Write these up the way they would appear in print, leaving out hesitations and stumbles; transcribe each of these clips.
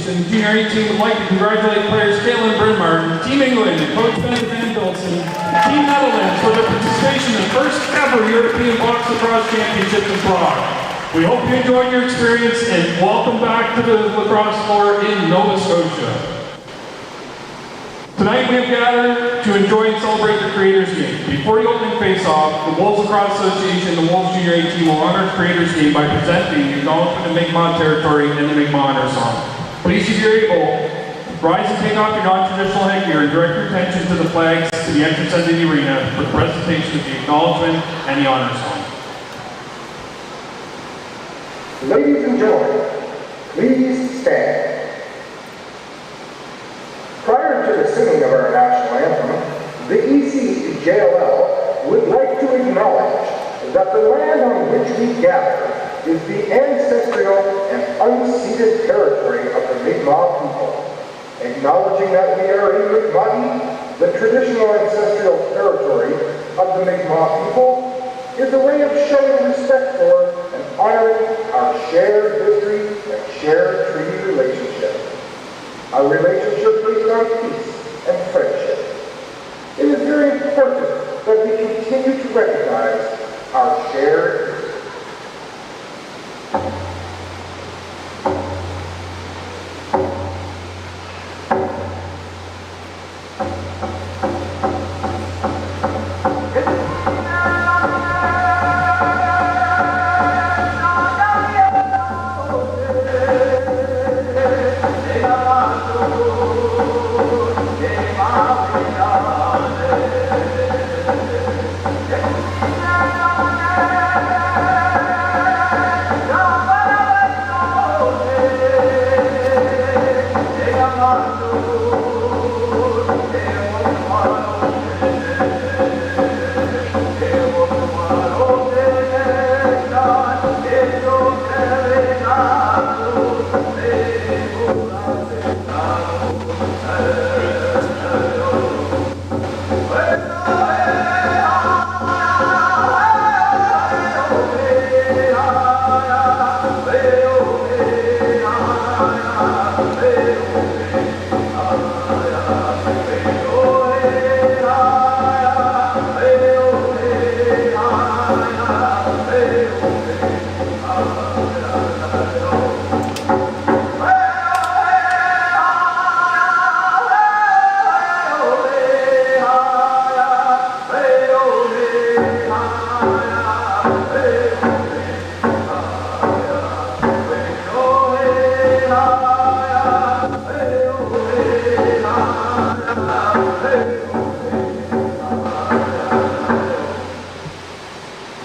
Association Junior 18 would like to congratulate players Caitlin Brynmartin, Team England, and Coach Ben Van Bilson, Team Netherlands for their participation in the first ever European Box Lacrosse Championships in Prague. We hope you enjoyed your experience and welcome back to the lacrosse floor in Nova Scotia. Tonight we have gathered to enjoy and celebrate the Creators Game. Before the opening face-off, the Wolves Lacrosse Association and the Wolves Junior 18 will honor Creators Game by presenting the acknowledgement of Mi'kmaq territory and the Mi'kmaq honor song. Please, if you're able, rise and take off your non-traditional headgear and direct your attention to the flags to the entrance of the arena for the presentation of the acknowledgement and the honor song. Ladies and gentlemen, please stand. Prior to the singing of our national anthem, the ECWJLL would like to acknowledge that the land on which we gather is the ancestral and unceded territory of the Mi'kmaq people. Acknowledging that we are in Mi'kmaq, the traditional ancestral territory of the Mi'kmaq people, is a way of showing respect for and honoring our shared history and shared treaty relationship. Our relationship based on peace and friendship. It is very important that we continue to recognize our shared history.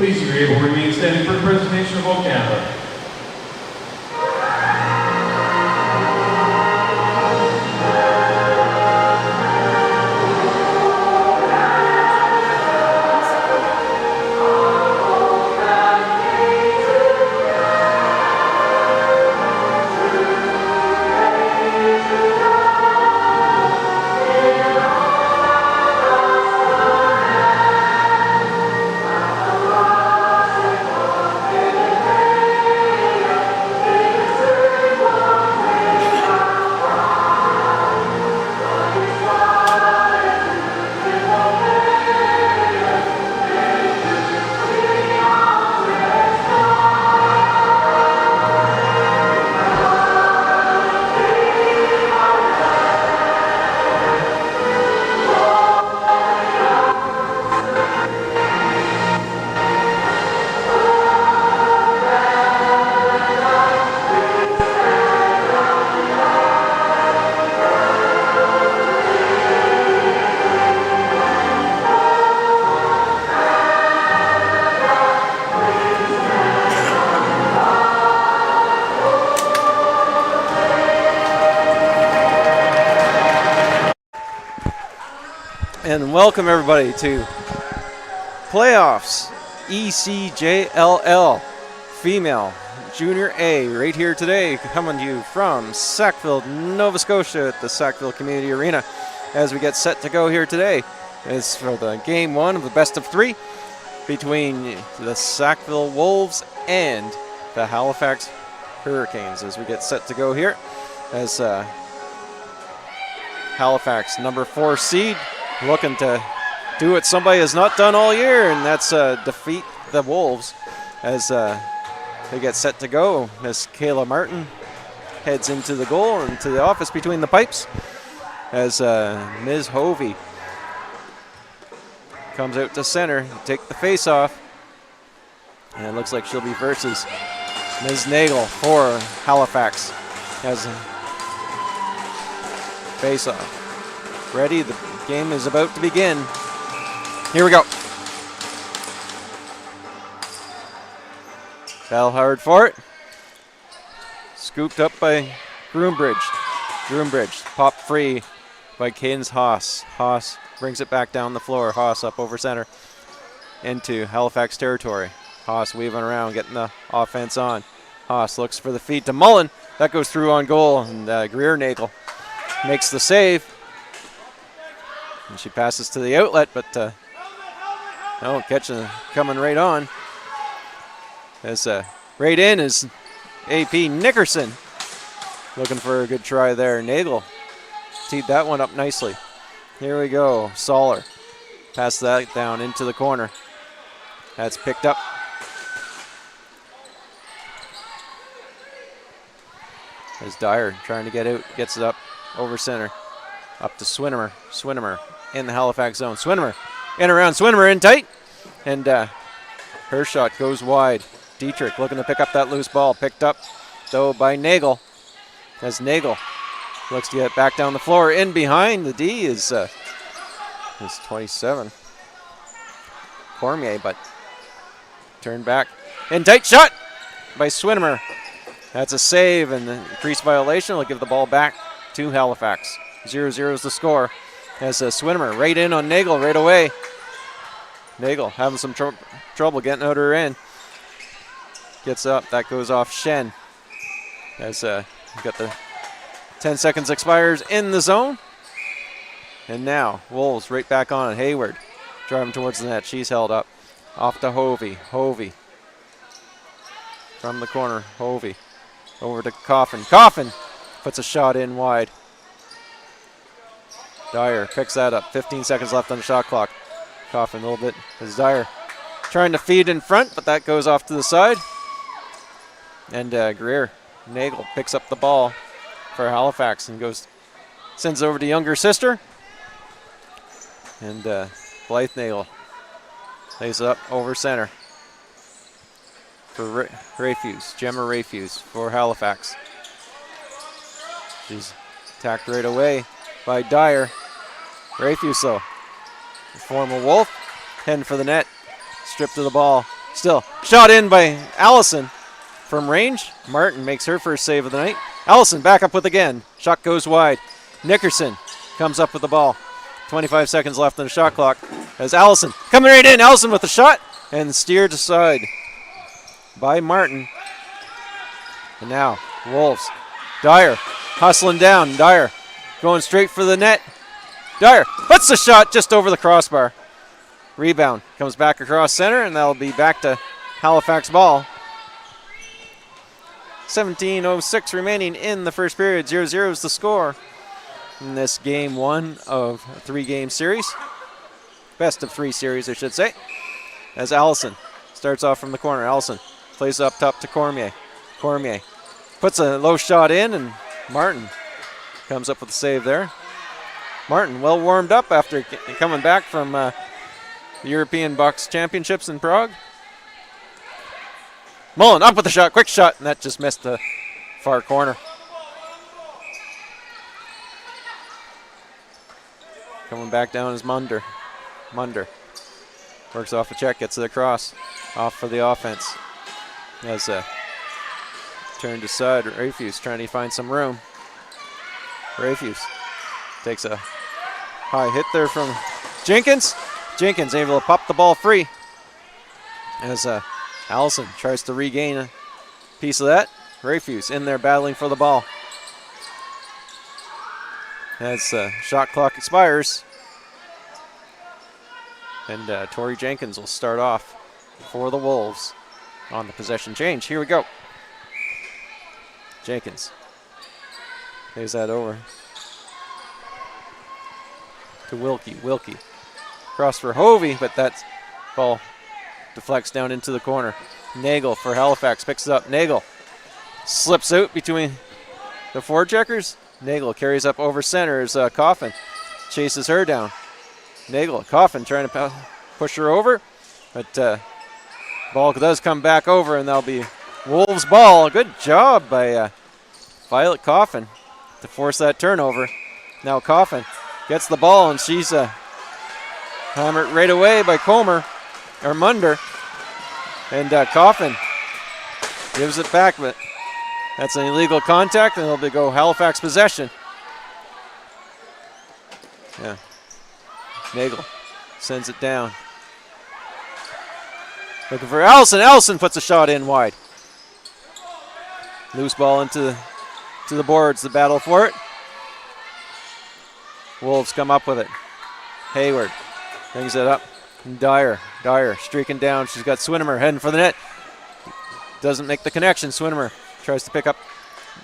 Please, if you're able, remain standing for the presentation of Vote Canada. And welcome everybody to Playoffs ECJLL Female Junior A right here today, coming to you from Sackville, Nova Scotia at the Sackville Community Arena as we get set to go here today. It's for the game one of the best of three between the Sackville Wolves and the Halifax Hurricanes as we get set to go here. as Halifax, number 4 seed, looking to do what somebody has not done all year, and that's defeat the Wolves as they get set to go. Miss Kayla Martin heads into the goal, into the office between the pipes, as Ms. Hovey comes out to center to take the face-off. And it looks like she'll be versus Ms. Nagel for Halifax as a face-off. Ready, the game is about to begin. Here we go. Battle hard for it. Scooped up by Groombridge. Groombridge popped free by Keynes Haas. Haas brings it back down the floor. Haas up over center into Halifax territory. Haas weaving around, getting the offense on. Haas looks for the feed to Mullen. That goes through on goal, and Greer-Nagel makes the save. And she passes to the outlet, but no, catching, coming right on. As right in is AP Nickerson. Looking for a good try there. Nagel teed that one up nicely. Here we go. Soller. Pass that down into the corner. That's picked up. As Dyer trying to get out. Gets it up over center. Up to Swinimer. Swinimer in the Halifax zone. Swinimer in around. Swinimer in tight. And her shot goes wide. Dietrich looking to pick up that loose ball. Picked up, though, by Nagel. As Nagel looks to get back down the floor. In behind the D is 27. Cormier, but turned back. In tight shot by Swinimer. That's a save, and the increased violation will give the ball back to Halifax. 0-0 is the score. As Swinimer right in on Nagel right away. Nagel having some trouble getting out her end. Gets up, that goes off Shen. As got the 10 seconds expires in the zone. And now Wolves right back on it. Hayward driving towards the net. She's held up. Off to Hovey. Hovey from the corner. Hovey over to Coffin. Coffin puts a shot in wide. Dyer picks that up. 15 seconds left on the shot clock. Coffin a little bit as Dyer trying to feed in front, but that goes off to the side. And Greer-Nagel picks up the ball for Halifax and sends it over to younger sister. And Blythe Nagel lays it up over center for Rayfuse, Gemma Rayfuse for Halifax. She's attacked right away by Dyer. Rayfuse, though, the former Wolf, heading for the net, stripped of the ball. Still, shot in by Allison. From range, Martin makes her first save of the night. Allison back up with again. Shot goes wide. Nickerson comes up with the ball. 25 seconds left on the shot clock. As Allison coming right in. Allison with the shot and steered aside by Martin. And now Wolves. Dyer hustling down. Dyer going straight for the net. Dyer puts the shot just over the crossbar. Rebound comes back across center, and that'll be back to Halifax ball. 17:06 remaining in the first period. 0-0 is the score in this game 1 of a 3-game series. Best of 3 series, I should say. As Allison starts off from the corner. Allison plays up top to Cormier. Cormier puts a low shot in, and Martin comes up with a save there. Martin well warmed up after coming back from the European Box Championships in Prague. Mullen up with the shot, quick shot, and that just missed the far corner. Coming back down is Munder. Munder works off a check, gets it across. Off for the offense. As turned aside, Rayfuse trying to find some room. Rayfuse takes a high hit there from Jenkins. Jenkins able to pop the ball free. As Allison tries to regain a piece of that. Rayfuse in there battling for the ball. As shot clock expires. And Tori Jenkins will start off for the Wolves on the possession change. Here we go. Jenkins Plays that over to Wilkie. Wilkie. Cross for Hovey, but that ball deflects down into the corner. Nagel for Halifax picks it up. Nagel slips out between the forecheckers. Nagel carries up over center as Coffin chases her down. Nagel, Coffin trying to push her over, but ball does come back over, and that'll be Wolves ball. Good job by Violet Coffin to force that turnover. Now Coffin gets the ball, and she's hammered right away by Comer, or Munder. And Coffin gives it back, but that's an illegal contact, and it'll go Halifax possession. Yeah. Nagel sends it down. Looking for Allison. Allison puts a shot in wide. Loose ball into the boards. The battle for it. Wolves come up with it. Hayward brings it up. Dyer streaking down. She's got Swinimer heading for the net. Doesn't make the connection. Swinimer tries to pick up.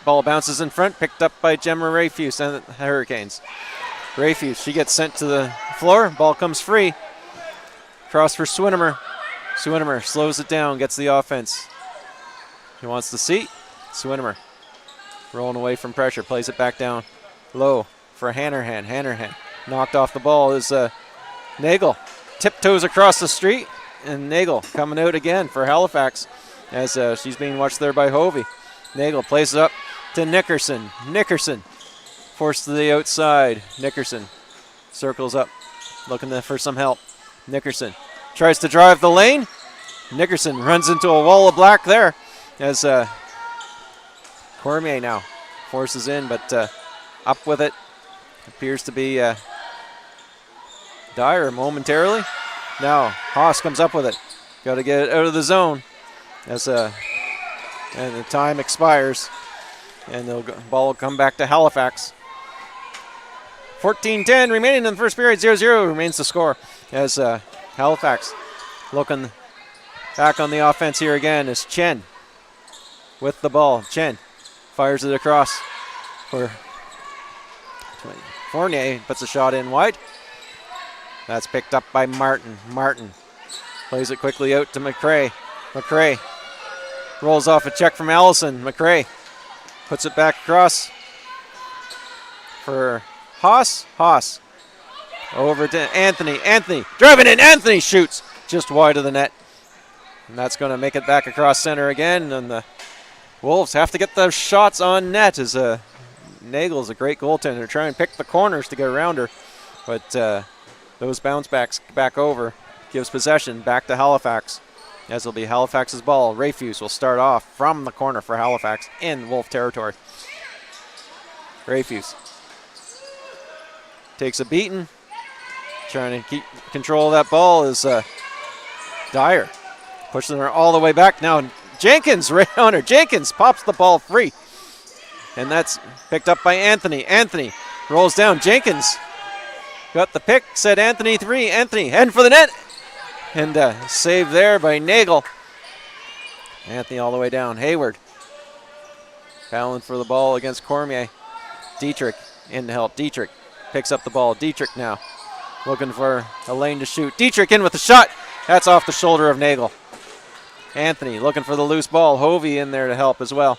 Ball bounces in front. Picked up by Gemma Rayfuse and the Hurricanes. Rayfuse, she gets sent to the floor. Ball comes free. Cross for Swinimer. Swinimer slows it down, gets the offense. He wants the seat. Swinimer rolling away from pressure, plays it back down low for Hannerhan. Hannerhan knocked off the ball is Nagel. Tiptoes across the street, and Nagel coming out again for Halifax as she's being watched there by Hovey. Nagel plays it up to Nickerson. Nickerson forced to the outside. Nickerson circles up, looking for some help. Nickerson tries to drive the lane. Nickerson runs into a wall of black there as Cormier now forces in, but up with it appears to be Dyer momentarily. Now Haas comes up with it. Got to get it out of the zone as and the time expires, and the ball will come back to Halifax. 14-10 remaining in the first period. 0-0 remains the score as Halifax looking back on the offense here again is Chen with the ball. Chen fires it across for Fournier, puts a shot in wide. That's picked up by Martin. Martin plays it quickly out to McCrae. McCrae rolls off a check from Allison. McCrae puts it back across for Haas. Haas over to Anthony. Anthony driving in. Anthony shoots just wide of the net. And that's going to make it back across center again. And the Wolves have to get those shots on net as Nagel's a great goaltender. Try and pick the corners to get around her. But those bounce backs back over. Gives possession back to Halifax. As it'll be Halifax's ball. Rayfuse will start off from the corner for Halifax in Wolf territory. Rayfuse takes a beating. Trying to keep control of that ball is Dyer. Pushing her all the way back. Now Jenkins right on her. Jenkins pops the ball free. And that's picked up by Anthony. Anthony rolls down. Jenkins got the pick. Said Anthony 3. Anthony heading for the net. And save there by Nagel. Anthony all the way down. Hayward battling for the ball against Cormier. Dietrich in to help. Dietrich picks up the ball. Dietrich now looking for a lane to shoot. Dietrich in with the shot. That's off the shoulder of Nagel. Anthony looking for the loose ball. Hovey in there to help as well.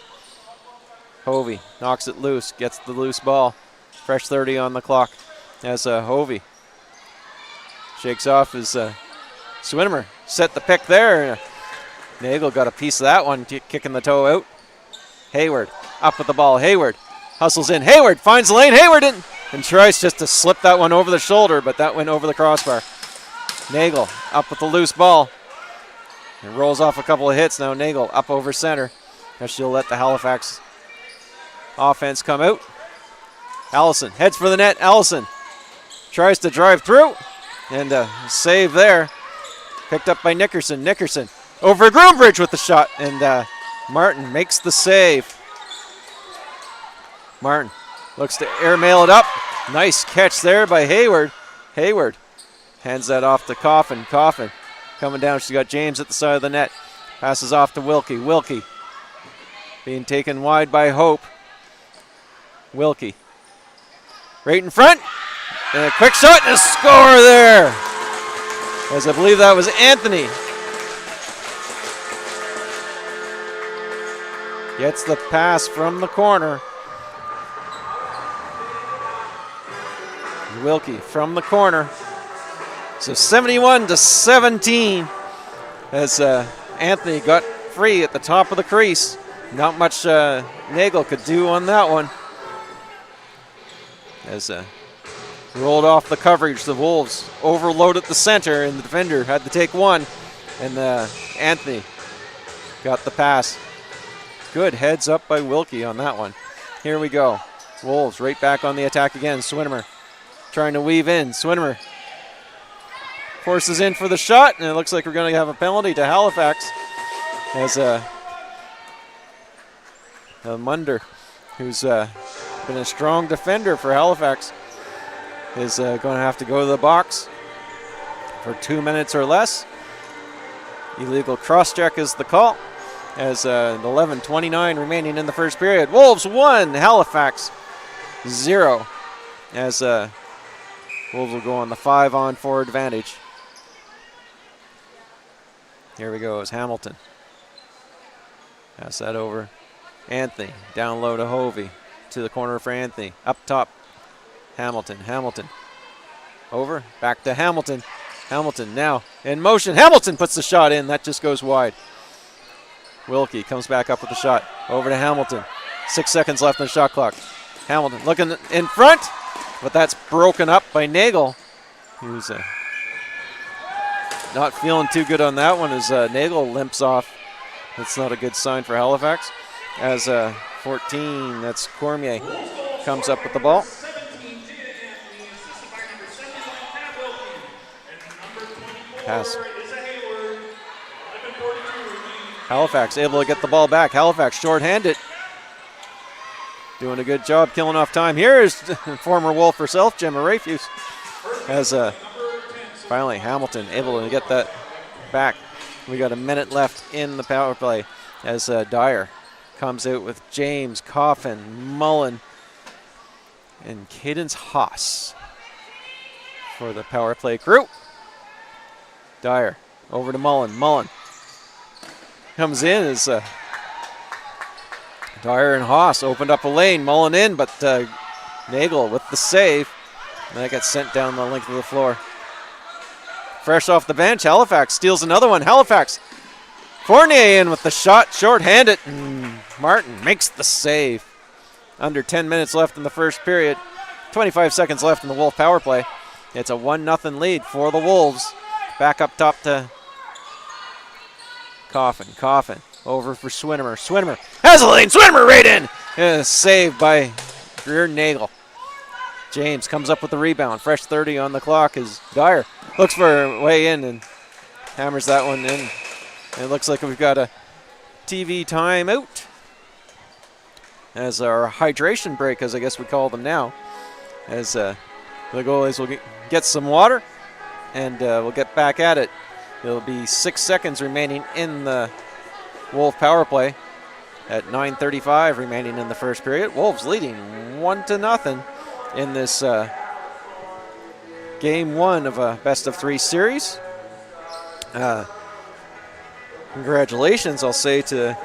Hovey knocks it loose. Gets the loose ball. Fresh 30 on the clock as Hovey shakes off his Swinimer set the pick there. Nagel got a piece of that one, kicking the toe out. Hayward up with the ball. Hayward hustles in. Hayward finds the lane. Hayward in and tries just to slip that one over the shoulder, but that went over the crossbar. Nagel up with the loose ball. It rolls off a couple of hits. Now Nagel up over center. Now she'll let the Halifax offense come out. Allison heads for the net. Allison tries to drive through and save there. Picked up by Nickerson. Nickerson over Groombridge with the shot, and Martin makes the save. Martin looks to airmail it up. Nice catch there by Hayward. Hayward hands that off to Coffin. Coffin coming down. She's got James at the side of the net. Passes off to Wilkie. Wilkie being taken wide by Hope. Wilkie. Right in front. And a quick shot and a score there. As I believe that was Anthony. Gets the pass from the corner. Wilkie from the corner. So 71-17 as Anthony got free at the top of the crease. Not much Nagel could do on that one. As rolled off the coverage, the Wolves overloaded the center and the defender had to take one. And Anthony got the pass. Good heads up by Wilkie on that one. Here we go. Wolves right back on the attack again. Swinimer trying to weave in. Swinimer forces in for the shot, and it looks like we're going to have a penalty to Halifax as Munder, who's been a strong defender for Halifax, is going to have to go to the box for 2 minutes or less. Illegal cross-check is the call as 11:29 remaining in the first period. Wolves 1, Halifax 0 as Wolves will go on the 5-on-4 advantage. Here we go as Hamilton. Pass that over. Anthony down low to Hovey. To the corner for Anthony. Up top. Hamilton. Hamilton. Over. Back to Hamilton. Hamilton now in motion. Hamilton puts the shot in. That just goes wide. Wilkie comes back up with the shot. Over to Hamilton. 6 seconds left on the shot clock. Hamilton looking in front, but that's broken up by Nagel, who's not feeling too good on that one as Nagel limps off. That's not a good sign for Halifax. As 14, that's Cormier, comes up with the ball. Pass. Halifax able to get the ball back. Halifax short-handed. Doing a good job killing off time. Here is former Wolf herself, Gemma Rayfuse, as finally Hamilton able to get that back. We got a minute left in the power play as Dyer comes out with James, Coffin, Mullen, and Cadence Haas for the power play crew. Dyer over to Mullen. Mullen comes in as Dyer and Haas opened up a lane. Mullen in, but Nagel with the save. And that gets sent down the length of the floor. Fresh off the bench, Halifax steals another one. Halifax. Fournier in with the shot, short-handed. Martin makes the save. Under 10 minutes left in the first period. 25 seconds left in the Wolf power play. It's a 1-0 lead for the Wolves. Back up top to Coffin. Coffin over for Swinimer. Swinimer has a lane. Swinimer right in. Saved by Greer Nagel. James comes up with the rebound. Fresh 30 on the clock as Dyer looks for a way in and hammers that one in. And it looks like we've got a TV timeout as our hydration break, as I guess we call them now, as the goalies will get some water and we'll get back at it. There'll be 6 seconds remaining in the Wolf power play at 9:35 remaining in the first period. Wolves leading 1-0 in this game one of a best-of-3 series. Congratulations, I'll say, to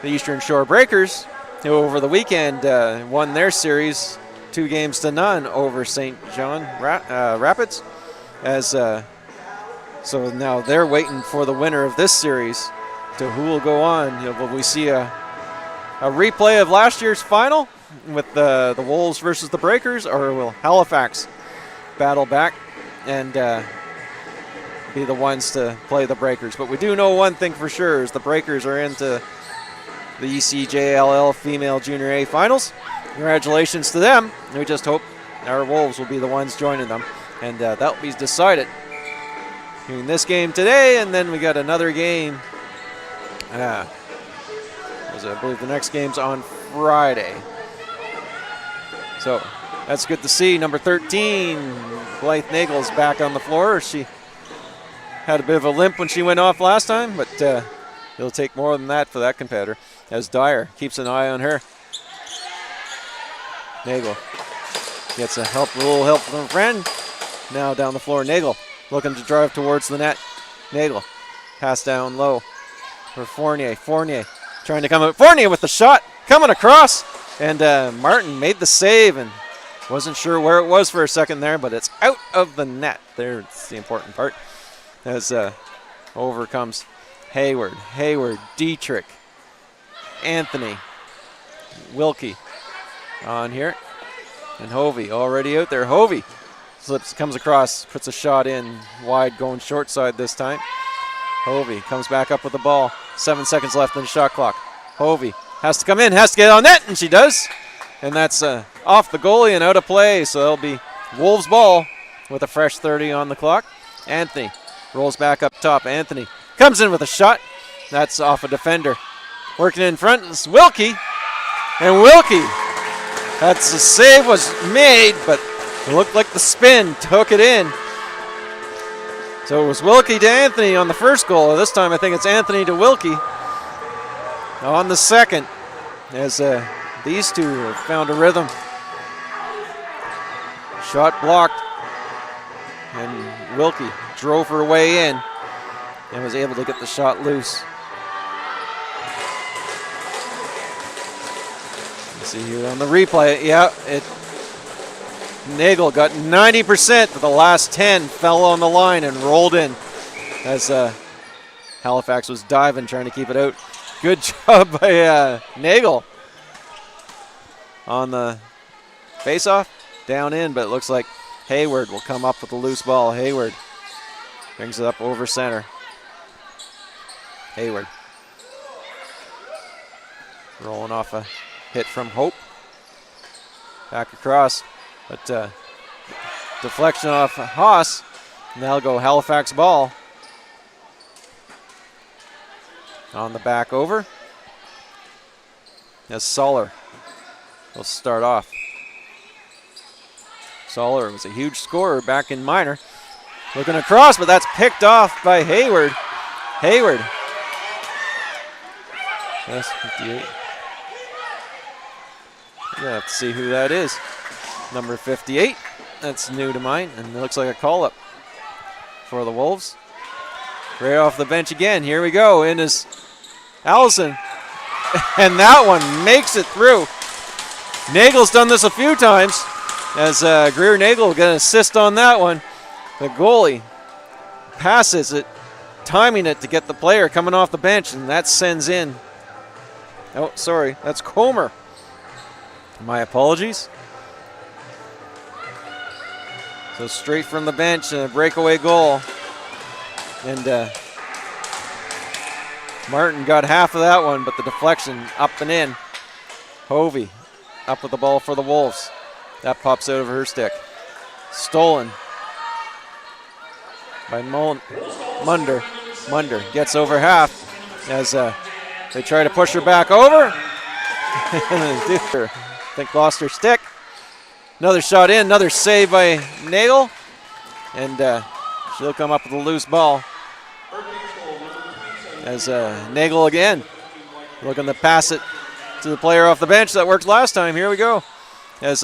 the Eastern Shore Breakers, who over the weekend won their series 2-0 over St. John Rapids. As so now they're waiting for the winner of this series to who will go on. Will we see a replay of last year's final with the Wolves versus the Breakers, or will Halifax battle back and be the ones to play the Breakers? But we do know one thing for sure is the Breakers are into the ECWJLL Female Junior A Finals. Congratulations to them. We just hope our Wolves will be the ones joining them, and that will be decided in this game today, and then we got another game. I believe the next game's on Friday. So that's good to see. Number 13, Blythe Nagel, is back on the floor. She had a bit of a limp when she went off last time, but it'll take more than that for that competitor, as Dyer keeps an eye on her. Nagel gets a little help from a friend. Now down the floor, Nagel looking to drive towards the net. Nagel, pass down low for Fournier. Fournier trying to come out. Fournier with the shot, coming across. And Martin made the save and wasn't sure where it was for a second there, but it's out of the net. There's the important part. As over comes Hayward, Dietrich, Anthony, Wilkie on here. And Hovey already out there. Hovey slips, comes across, puts a shot in wide, going short side this time. Hovey comes back up with the ball. 7 seconds left in the shot clock. Hovey has to come in, has to get on net, and she does. And that's off the goalie and out of play, so it'll be Wolves ball with a fresh 30 on the clock. Anthony rolls back up top. Anthony comes in with a shot. That's off a defender. Working in front is Wilkie. And Wilkie, that's the save was made, but it looked like the spin took it in. So it was Wilkie to Anthony on the first goal. This time I think it's Anthony to Wilkie on the second, as these two have found a rhythm. Shot blocked, and Wilkie drove her way in and was able to get the shot loose. You see here on the replay, yeah, Nagel got 90%, but the last 10 fell on the line and rolled in as Halifax was diving, trying to keep it out. Good job by Nagel on the face-off, down in, but it looks like Hayward will come up with a loose ball. Hayward brings it up over center. Hayward rolling off a hit from Hope. Back across, but deflection off Haas. Now go Halifax ball. On the back over. As Soller will start off. Soller was a huge scorer back in minor. Looking across, but that's picked off by Hayward. Hayward. That's 58. You're gonna have to see who that is. Number 58. That's new to mine, and it looks like a call-up for the Wolves. Right off the bench again. Here we go. In is Allison. And that one makes it through. Nagel's done this a few times, as Greer Nagel will get an assist on that one. The goalie passes it, timing it to get the player coming off the bench, and that sends in. Oh, sorry, that's Comer. My apologies. So straight from the bench, and a breakaway goal. And Martin got half of that one, but the deflection up and in. Hovey up with the ball for the Wolves. That pops out of her stick. Stolen by Munder. Munder gets over half as they try to push her back over. I think lost her stick. Another shot in, another save by Nagel. And she'll come up with a loose ball. As Nagel again looking to pass it to the player off the bench that worked last time. Here we go. As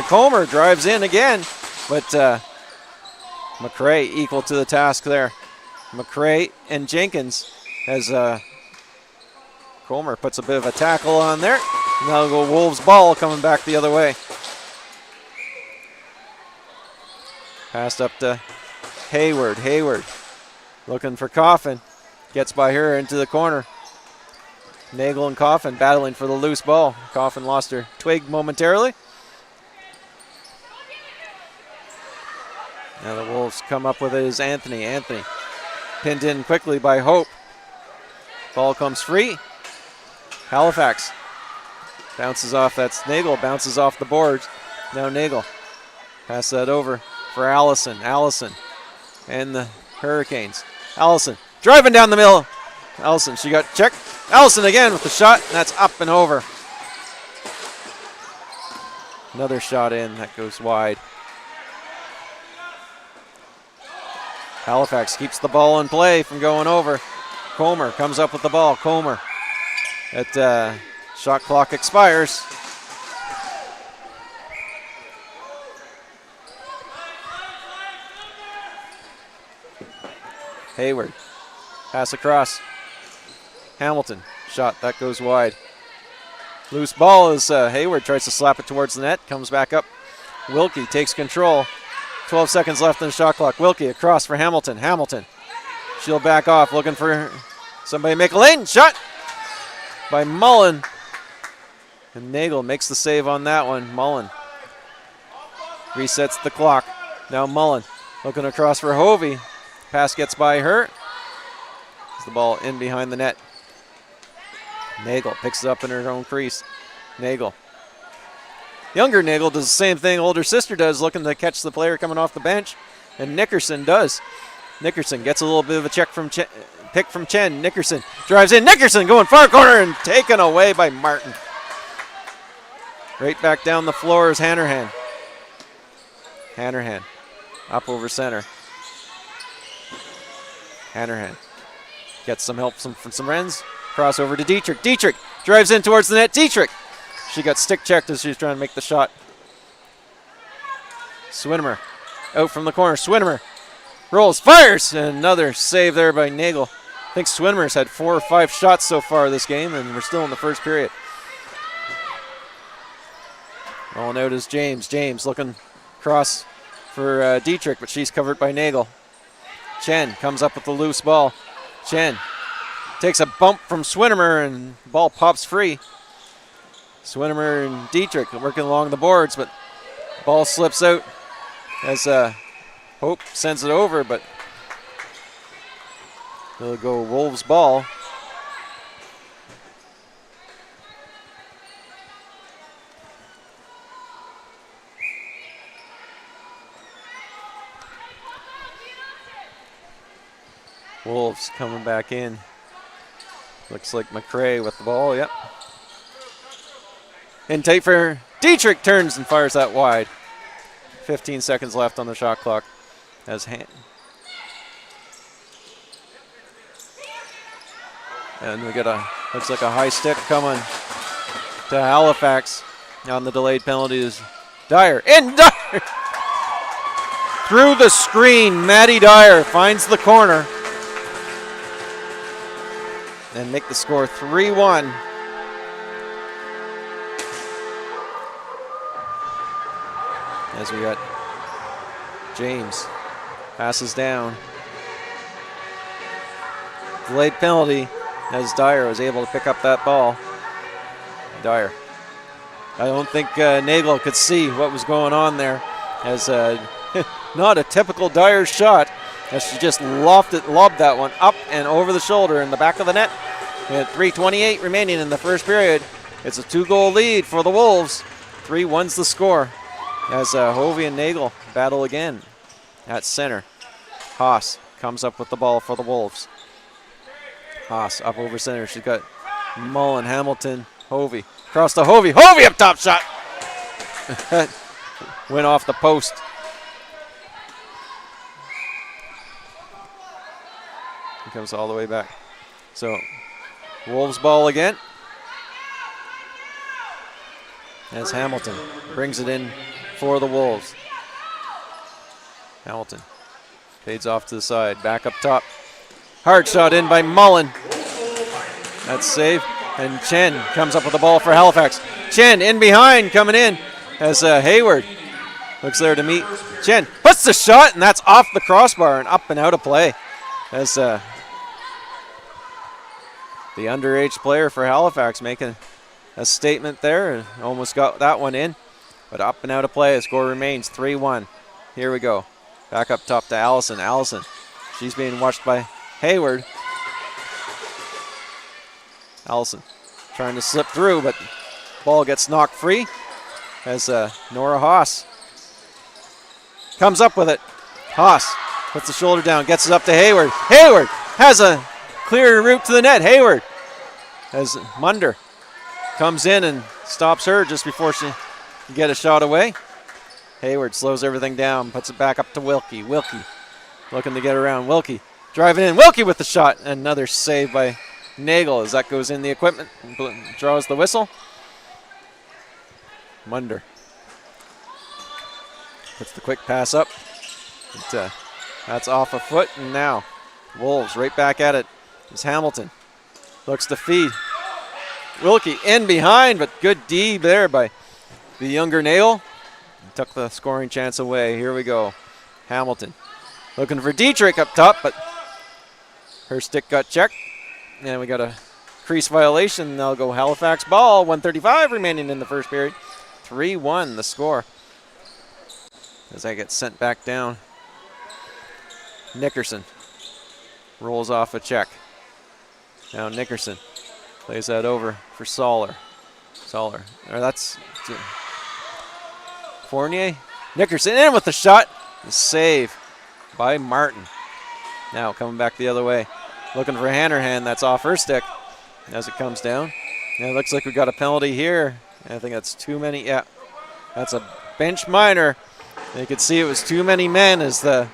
Comer drives in again, but McRae equal to the task there. McRae and Jenkins as Comer puts a bit of a tackle on there. Now go Wolves ball coming back the other way. Passed up to Hayward. Hayward looking for Coffin. Gets by her into the corner. Nagel and Coffin battling for the loose ball. Coffin lost her twig momentarily. Now the Wolves come up with it as Anthony. Anthony pinned in quickly by Hope. Ball comes free. Halifax bounces off. That's Nagel. Bounces off the boards. Now Nagel. Pass that over for Allison. Allison and the Hurricanes. Allison driving down the middle. Allison, she got checked. Allison again with the shot, and that's up and over. Another shot in, that goes wide. Halifax keeps the ball in play from going over. Comer comes up with the ball. Comer. Shot clock expires. Hayward. Pass across. Hamilton. Shot. That goes wide. Loose ball as Hayward tries to slap it towards the net. Comes back up. Wilkie takes control. 12 seconds left in the shot clock. Wilkie across for Hamilton. Hamilton. She'll back off. Looking for somebody to make a lane. Shot by Mullen. And Nagel makes the save on that one. Mullen resets the clock. Now Mullen looking across for Hovey. Pass gets by her. The ball in behind the net. Nagel picks it up in her own crease. Nagel. Younger Nagel does the same thing older sister does, looking to catch the player coming off the bench. And Nickerson does. Nickerson gets a little bit of a pick from Chen. Nickerson drives in. Nickerson going far corner and taken away by Martin. Right back down the floor is Hanrahan. Hanrahan up over center. Hanrahan gets some help from some Wrens. Cross over to Dietrich. Dietrich drives in towards the net. Dietrich. She got stick checked as she was trying to make the shot. Swinimer out from the corner. Swinimer rolls, fires, and another save there by Nagel. I think Swinimer's had 4 or 5 shots so far this game, and we're still in the first period. Rolling out is James. James looking across for Dietrich, but she's covered by Nagel. Chen comes up with the loose ball. Chen takes a bump from Swinimer, and the ball pops free. Swinimer and Dietrich working along the boards, but the ball slips out as Hope sends it over, but it'll go Wolves ball. Wolves coming back in. Looks like McRae with the ball, yep. In tight for Dietrich, turns and fires that wide. 15 seconds left on the shot clock. And we got looks like a high stick coming to Halifax. On the delayed penalty is Dyer. And Dyer! Through the screen, Maddie Dyer finds the corner. And make the score 3-1. As we got James passes down. Delayed penalty as Dyer was able to pick up that ball. Dyer. I don't think Nagel could see what was going on there, as not a typical Dyer shot, as she just lobbed that one up and over the shoulder in the back of the net. And 3:28 remaining in the first period. It's a 2-goal lead for the Wolves. 3-1's the score. As Hovey and Nagel battle again at center. Haas comes up with the ball for the Wolves. Haas up over center. She's got Mullen, Hamilton, Hovey. Across to Hovey. Hovey up top shot. Went off the post. He comes all the way back. So Wolves ball again. As Hamilton brings it in for the Wolves. Hamilton fades off to the side, back up top. Hard shot in by Mullen. That's safe. And Chen comes up with the ball for Halifax. Chen in behind, coming in as Hayward looks there to meet Chen. Puts the shot, and that's off the crossbar and up and out of play. As the underage player for Halifax making a statement there and almost got that one in. But up and out of play, the score remains 3-1. Here we go. Back up top to Allison. Allison, she's being watched by Hayward. Allison trying to slip through, but ball gets knocked free as Nora Haas comes up with it. Haas puts the shoulder down, gets it up to Hayward. Hayward has a clear route to the net. Hayward as Munder comes in and stops her just before she can get a shot away. Hayward slows everything down, puts it back up to Wilkie. Wilkie looking to get around. Wilkie driving in. Wilkie with the shot. Another save by Nagel as that goes in the equipment. Draws the whistle. Munder puts the quick pass up. That's off a foot, and now Wolves right back at it. It's Hamilton. Looks to feed. Wilkie in behind, but good D there by the younger Nail. Took the scoring chance away. Here we go. Hamilton looking for Dietrich up top, but her stick got checked. And we got a crease violation. They'll go Halifax ball. 1:35 remaining in the first period. 3-1 the score. As I get sent back down. Nickerson rolls off a check. Now Nickerson plays that over for Soller. Or that's Fournier. Nickerson in with the shot. The save by Martin. Now coming back the other way. Looking for Hanrahan. That's off her stick as it comes down. And it looks like we got a penalty here. I think that's too many. Yeah, that's a bench minor. You could see it was too many men as the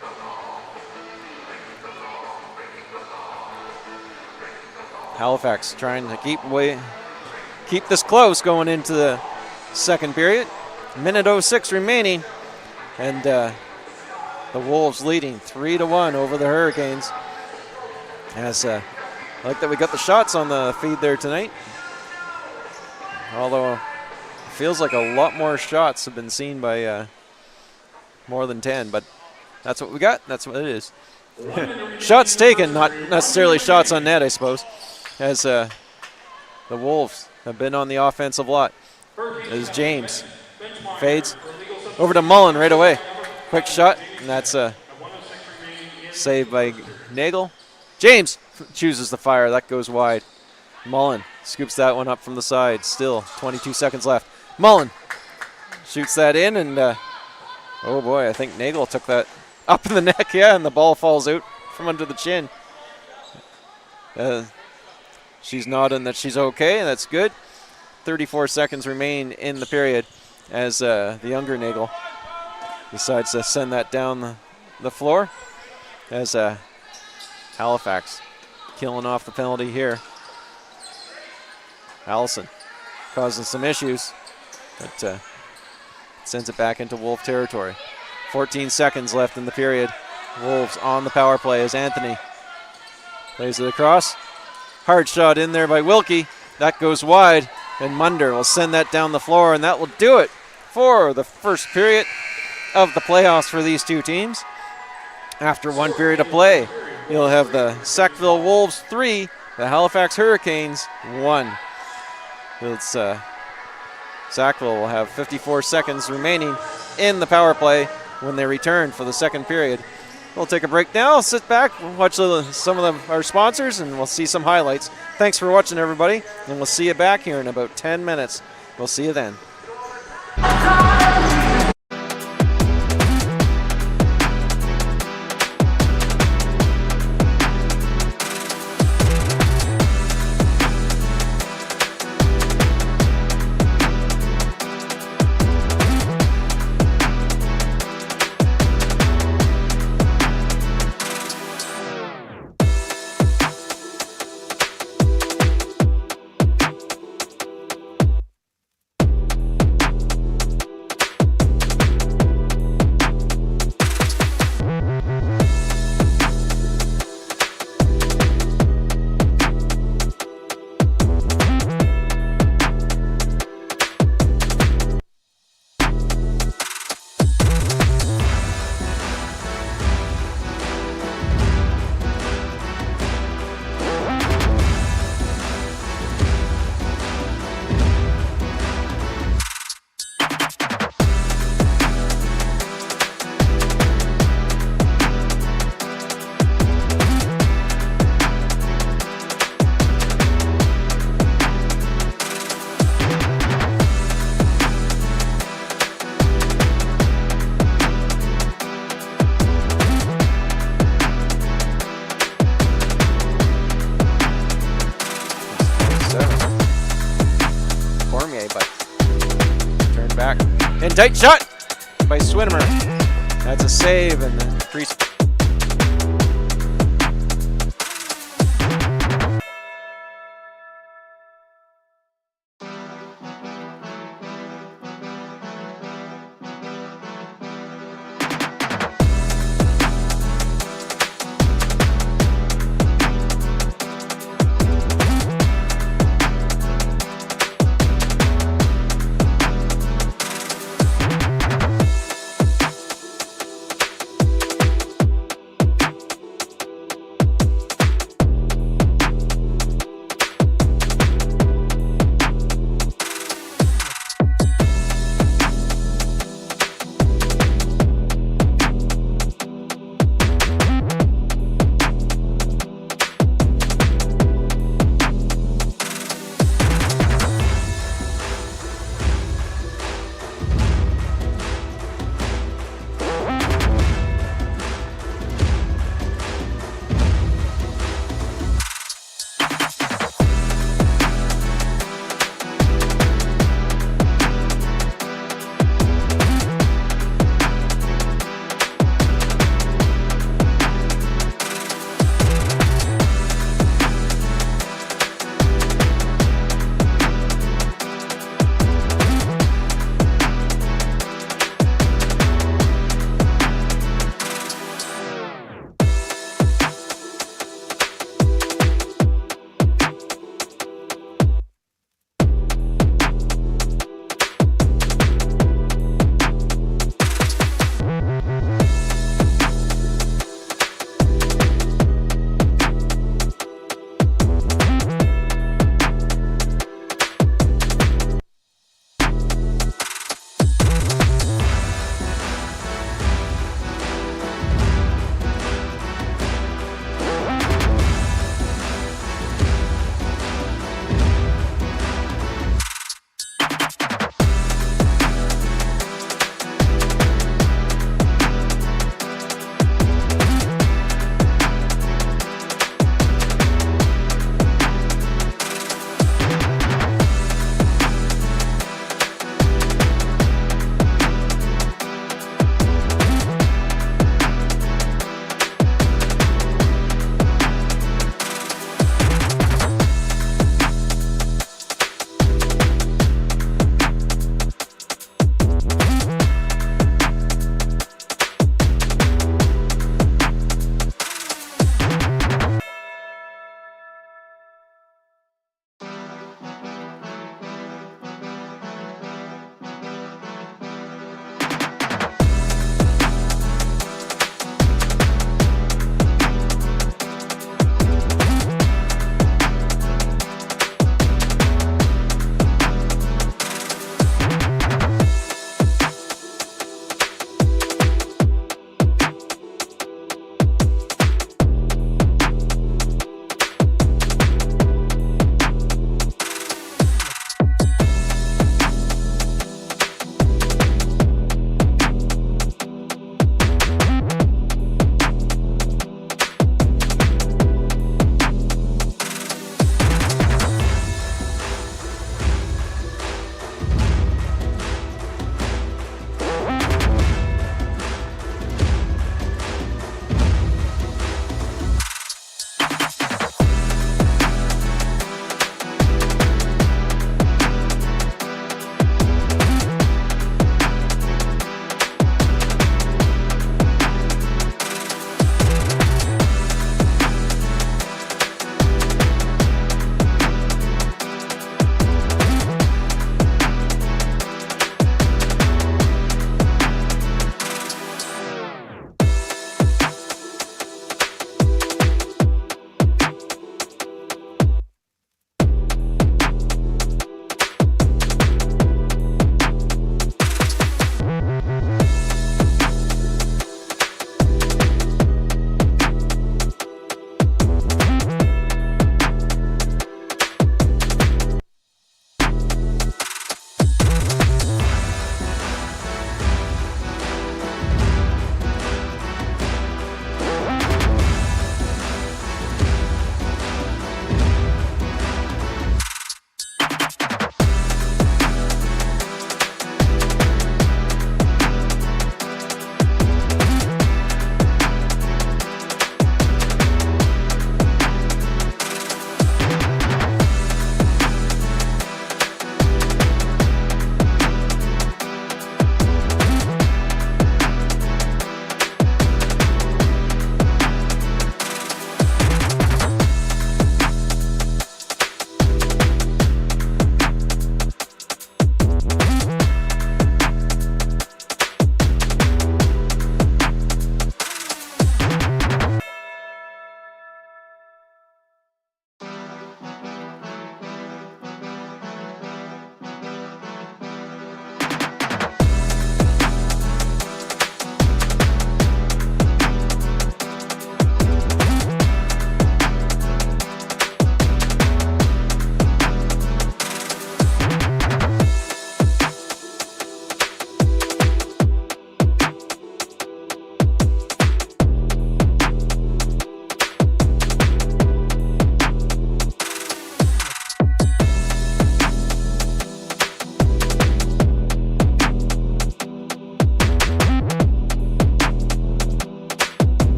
Halifax trying to keep this close going into the second period. Minute 06 remaining, and the Wolves leading 3-1 over the Hurricanes. As I like that we got the shots on the feed there tonight. Although it feels like a lot more shots have been seen by more than 10, but that's what we got. That's what it is. Shots taken, not necessarily shots on net, I suppose. As the Wolves have been on the offensive lot. As James fades over to Mullen right away. Quick shot, and that's a save by Nagel. James chooses the fire. That goes wide. Mullen scoops that one up from the side. Still 22 seconds left. Mullen shoots that in, and oh boy, I think Nagel took that up in the neck, yeah, and the ball falls out from under the chin. She's nodding that she's okay, and that's good. 34 seconds remain in the period as the younger Nagel decides to send that down the floor as Halifax killing off the penalty here. Allison causing some issues, but sends it back into Wolf territory. 14 seconds left in the period. Wolves on the power play as Anthony plays it across. Hard shot in there by Wilkie. That goes wide, and Munder will send that down the floor, and that will do it for the first period of the playoffs for these two teams. After one period of play, you'll have the Sackville Wolves 3, the Halifax Hurricanes 1. It's Sackville will have 54 seconds remaining in the power play when they return for the second period. We'll take a break now, sit back, watch some of our sponsors, and we'll see some highlights. Thanks for watching, everybody, and we'll see you back here in about 10 minutes. We'll see you then. And tight shot by Swinmer. That's a save, and the crease.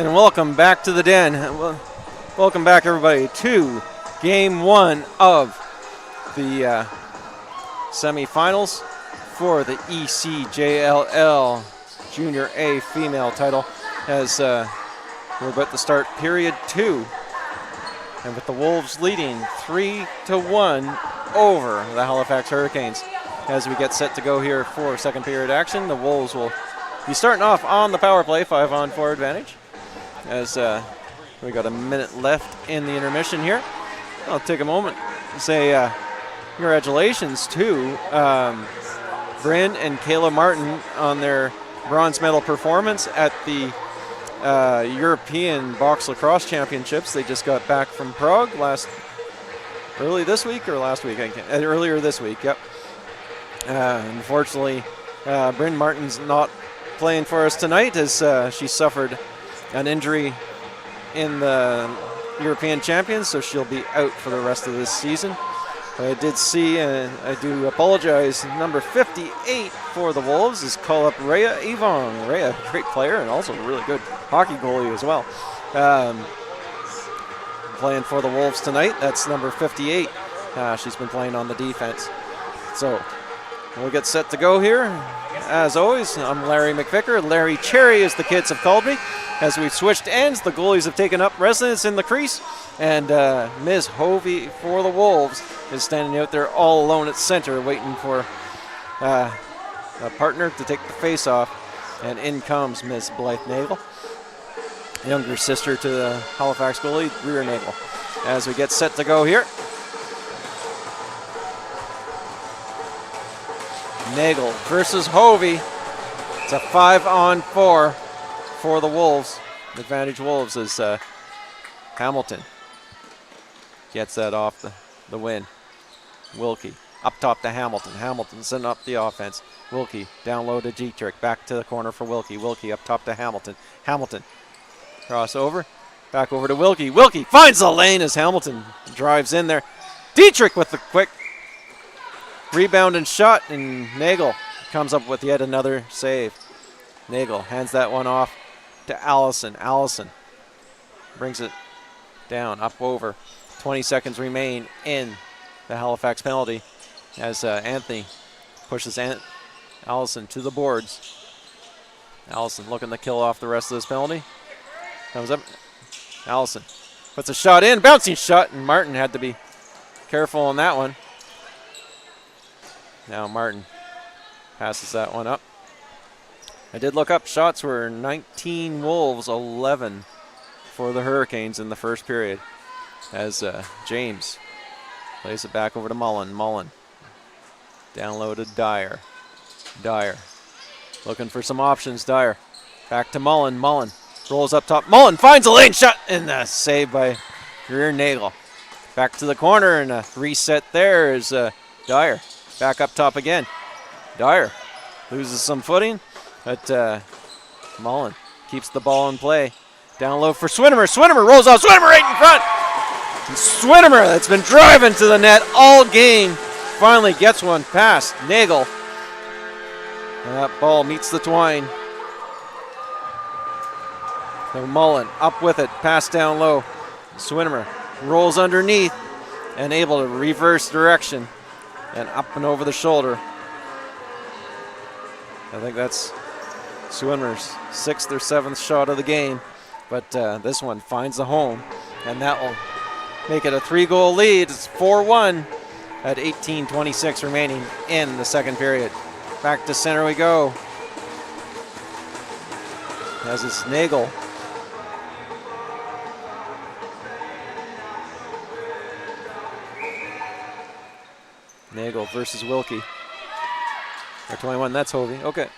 and welcome back to the den. Welcome back, everybody, to Game 1 of the semifinals for the ECJLL Junior A female title, as we're about to start period 2, and with the Wolves leading 3-1 over the Halifax Hurricanes. As we get set to go here for second period action, the Wolves will be starting off on the power play, 5-on-4 advantage, as we got a minute left in the intermission here. I'll take a moment to say congratulations to Bryn and Kayla Martin on their bronze medal performance at the European Box Lacrosse Championships. They just got back from Prague earlier this week. Earlier this week, yep. Unfortunately, Bryn Martin's not playing for us tonight, as she suffered an injury in the European Champions, so she'll be out for the rest of this season. I did see, and I do apologize, number 58 for the Wolves is call up Rhea Evong. Rhea, great player and also a really good hockey goalie as well. Playing for the Wolves tonight, that's number 58. She's been playing on the defense. So we'll get set to go here. As always, I'm Larry McVicker. Larry Cherry, as the kids have called me. As we've switched ends, the goalies have taken up residence in the crease, and Ms. Hovey for the Wolves is standing out there all alone at center, waiting for a partner to take the face-off. And in comes Ms. Blythe Nagel, younger sister to the Halifax goalie, Greer Nagel. As we get set to go here, Nagel versus Hovey. It's a 5-on-4 for the Wolves. Advantage Wolves as Hamilton gets that off the win. Wilkie up top to Hamilton. Hamilton setting up the offense. Wilkie down low to Dietrich. Back to the corner for Wilkie. Wilkie up top to Hamilton. Hamilton cross over. Back over to Wilkie. Wilkie finds the lane as Hamilton drives in there. Dietrich with the quick rebound and shot, and Nagel comes up with yet another save. Nagel hands that one off to Allison. Allison brings it down, up over. 20 seconds remain in the Halifax penalty as Anthony pushes Allison to the boards. Allison looking to kill off the rest of this penalty. Comes up. Allison puts a shot in, bouncing shot, and Martin had to be careful on that one. Now Martin passes that one up. I did look up, shots were 19 Wolves, 11 for the Hurricanes in the first period. As James plays it back over to Mullen. Mullen down low to Dyer. Dyer looking for some options. Dyer back to Mullen. Mullen rolls up top. Mullen finds a lane shot, and a save by Greer Nagel. Back to the corner, and a reset there is Dyer. Back up top again. Dyer loses some footing, but Mullen keeps the ball in play. Down low for Swinimer. Swinimer rolls off. Swinimer right in front. And Swinimer, that's been driving to the net all game, finally gets one past Nagel. And that ball meets the twine. So Mullen up with it, pass down low. Swinimer rolls underneath and able to reverse direction and up and over the shoulder. I think that's Swinimer's 6th or 7th shot of the game, but this one finds the home, and that will make it a 3-goal lead. It's 4-1 at 18:26 remaining in the second period. Back to center we go, as it's Nagel. Nagel versus Wilkie. Or 21, that's Hovey. Okay.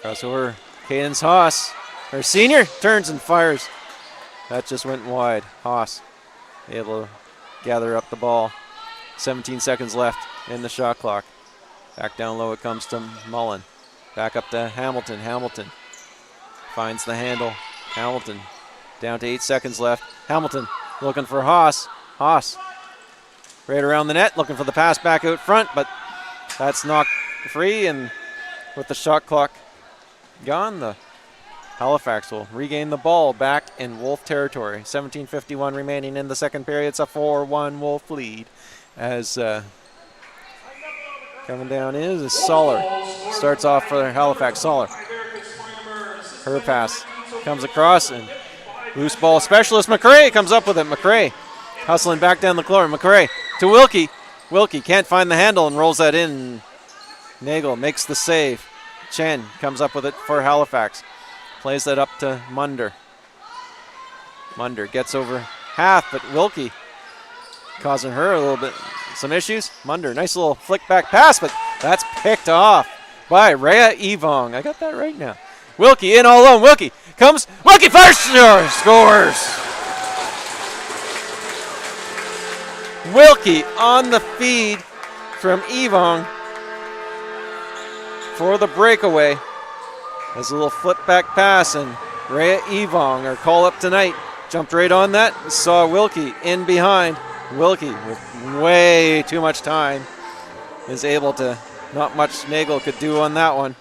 Crossover, Cadence Haas. Our senior turns and fires. That just went wide. Haas able to gather up the ball. 17 seconds left in the shot clock. Back down low it comes to Mullen. Back up to Hamilton. Hamilton finds the handle. Hamilton down to 8 seconds left. Hamilton looking for Haas. Haas right around the net, looking for the pass back out front, but that's knocked free, and with the shot clock gone, the Halifax will regain the ball back in Wolf territory. 17:51 remaining in the second period. It's a 4-1 Wolf lead as coming down is Soller. Starts off for Halifax. Soller. Her pass comes across and loose ball specialist. McRae comes up with it. McRae hustling back down the corner. McRae to Wilkie. Wilkie can't find the handle and rolls that in. Nagel makes the save. Chen comes up with it for Halifax. Plays that up to Munder. Munder gets over half, but Wilkie causing her a little bit some issues. Munder, nice little flick back pass, but that's picked off by Rhea Evong. I got that right now. Wilkie in all alone. Wilkie comes. Wilkie first scores. Wilkie on the feed from Evong for the breakaway. There's a little flip back pass, and Rhea Evong, our call up tonight, jumped right on that and saw Wilkie in behind. Wilkie, with way too much time, is able to, not much Nagel could do on that one.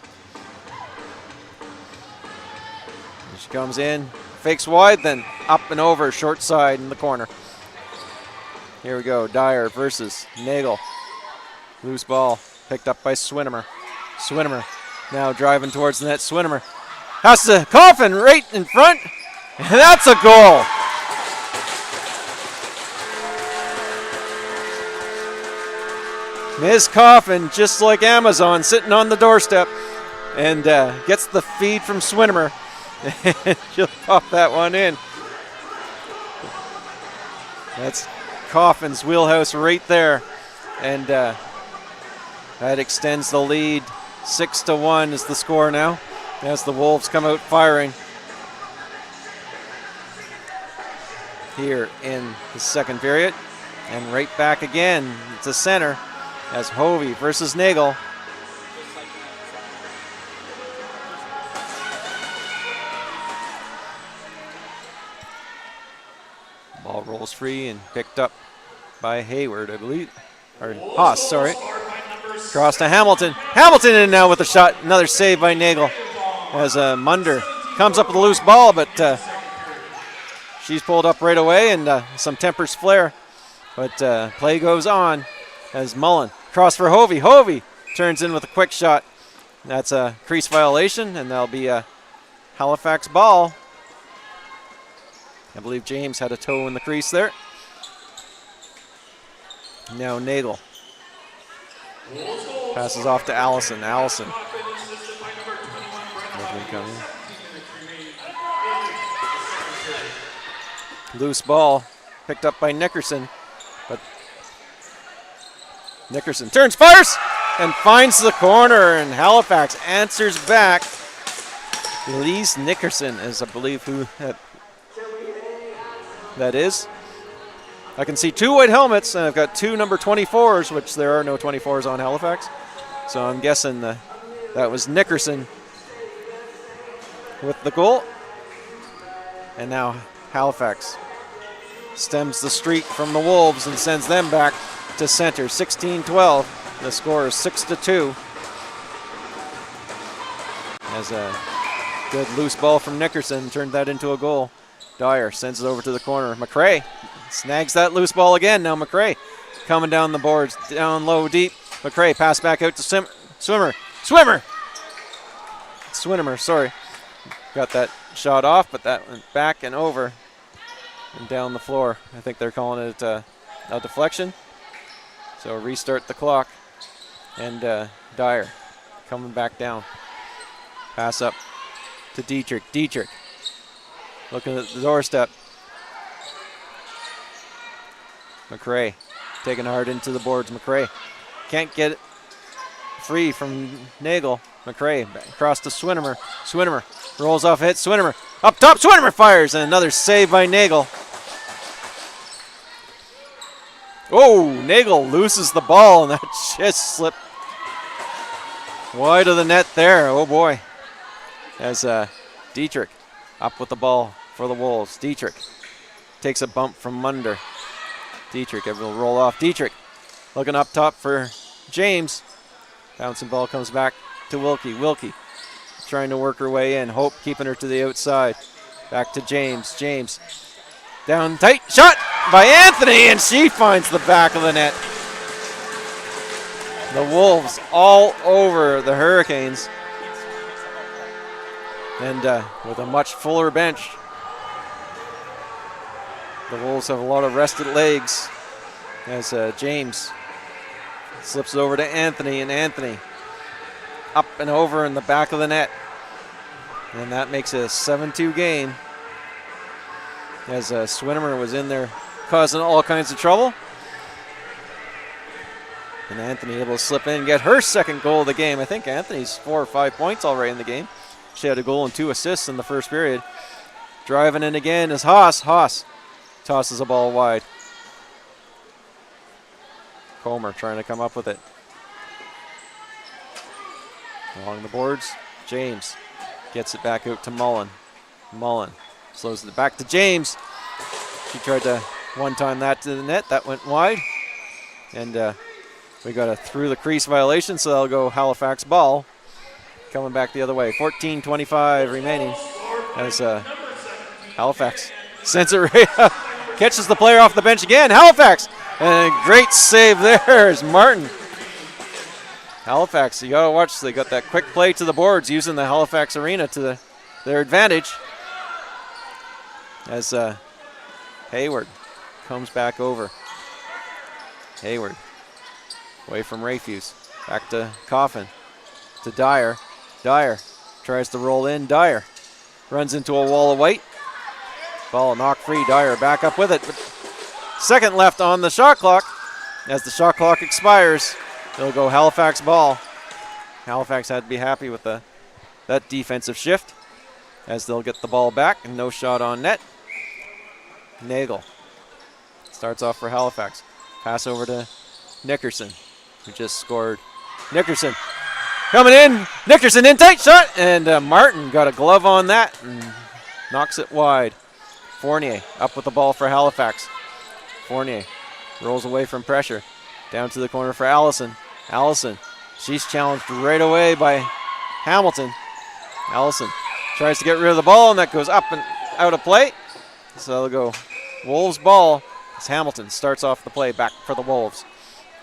She comes in, fakes wide, then up and over, short side in the corner. Here we go, Dyer versus Nagel. Loose ball, picked up by Swinimer. Swinimer now driving towards the net. Swinimer has to Coffin right in front, and that's a goal. Ms. Coffin, just like Amazon, sitting on the doorstep, and gets the feed from Swinimer. And she'll pop that one in. That's Coffin's wheelhouse right there, and that extends the lead. 6-1 is the score now as the Wolves come out firing here in the second period. And right back again to center as Hovey versus Nagel. Ball rolls free and picked up by Hayward, I believe. Or Haas, sorry. Cross to Hamilton. Hamilton in now with a shot. Another save by Nagel as Munder comes up with a loose ball, but she's pulled up right away, and some tempers flare. But play goes on as Mullen. Cross for Hovey. Hovey turns in with a quick shot. That's a crease violation, and that'll be a Halifax ball. I believe James had a toe in the crease there. Now Nagel. Passes off to Allison. Allison. Loose ball picked up by Nickerson, but Nickerson turns, fires, and finds the corner, and Halifax answers back. Elise Nickerson is, I believe, who that is. I can see two white helmets, and I've got two number 24s, which there are no 24s on Halifax. So I'm guessing that was Nickerson with the goal. And now Halifax stems the streak from the Wolves and sends them back to center. 16-12. The score is 6-2. As a good loose ball from Nickerson turned that into a goal. Dyer sends it over to the corner. McRae snags that loose ball again. Now McRae coming down the boards, down low, deep. McRae pass back out to Swimmer. Swinimer, sorry. Got that shot off, but that went back and over and down the floor. I think they're calling it a deflection. So restart the clock. And Dyer coming back down. Pass up to Dietrich. Dietrich looking at the doorstep. McRae taking hard into the boards. McRae can't get it free from Nagel. McRae across to Swinimer. Swinimer rolls off, hit Swinimer. Up top, Swinimer fires, and another save by Nagel. Oh, Nagel loses the ball, and that just slipped wide of the net there. Oh boy. As Dietrich up with the ball for the Wolves. Dietrich takes a bump from Munder. Dietrich, everyone will roll off. Dietrich looking up top for James. Bouncing ball comes back to Wilkie. Wilkie trying to work her way in. Hope keeping her to the outside. Back to James. James down tight. Shot by Anthony, and she finds the back of the net. The Wolves all over the Hurricanes. And with a much fuller bench, the Wolves have a lot of rested legs as James slips it over to Anthony, and Anthony up and over in the back of the net. And that makes it a 7-2 game as Swinimer was in there causing all kinds of trouble. And Anthony able to slip in and get her second goal of the game. I think Anthony's 4 or 5 points already in the game. She had a goal and 2 assists in the first period. Driving in again is Haas. Haas tosses a ball wide. Comer trying to come up with it. Along the boards, James gets it back out to Mullen. Mullen slows it back to James. She tried to one-time that to the net. That went wide. And we got a through the crease violation, so that'll go Halifax ball. Coming back the other way. 14:25 remaining as Halifax sends it right up. Catches the player off the bench again. Halifax! And a great save there is Martin. Halifax, you got to watch. They got that quick play to the boards using the Halifax arena to their advantage. As Hayward comes back over. Hayward away from Rayfuse. Back to Coffin. To Dyer. Dyer tries to roll in. Dyer runs into a wall of white. Ball knocked free. Dyer back up with it. But second left on the shot clock. As the shot clock expires, it'll go Halifax ball. Halifax had to be happy with that defensive shift as they'll get the ball back and no shot on net. Nagel starts off for Halifax. Pass over to Nickerson, who just scored. Nickerson coming in. Nickerson in tight shot, and Martin got a glove on that and knocks it wide. Fournier up with the ball for Halifax. Fournier rolls away from pressure. Down to the corner for Allison. Allison, she's challenged right away by Hamilton. Allison tries to get rid of the ball, and that goes up and out of play. So they'll go Wolves ball as Hamilton starts off the play back for the Wolves.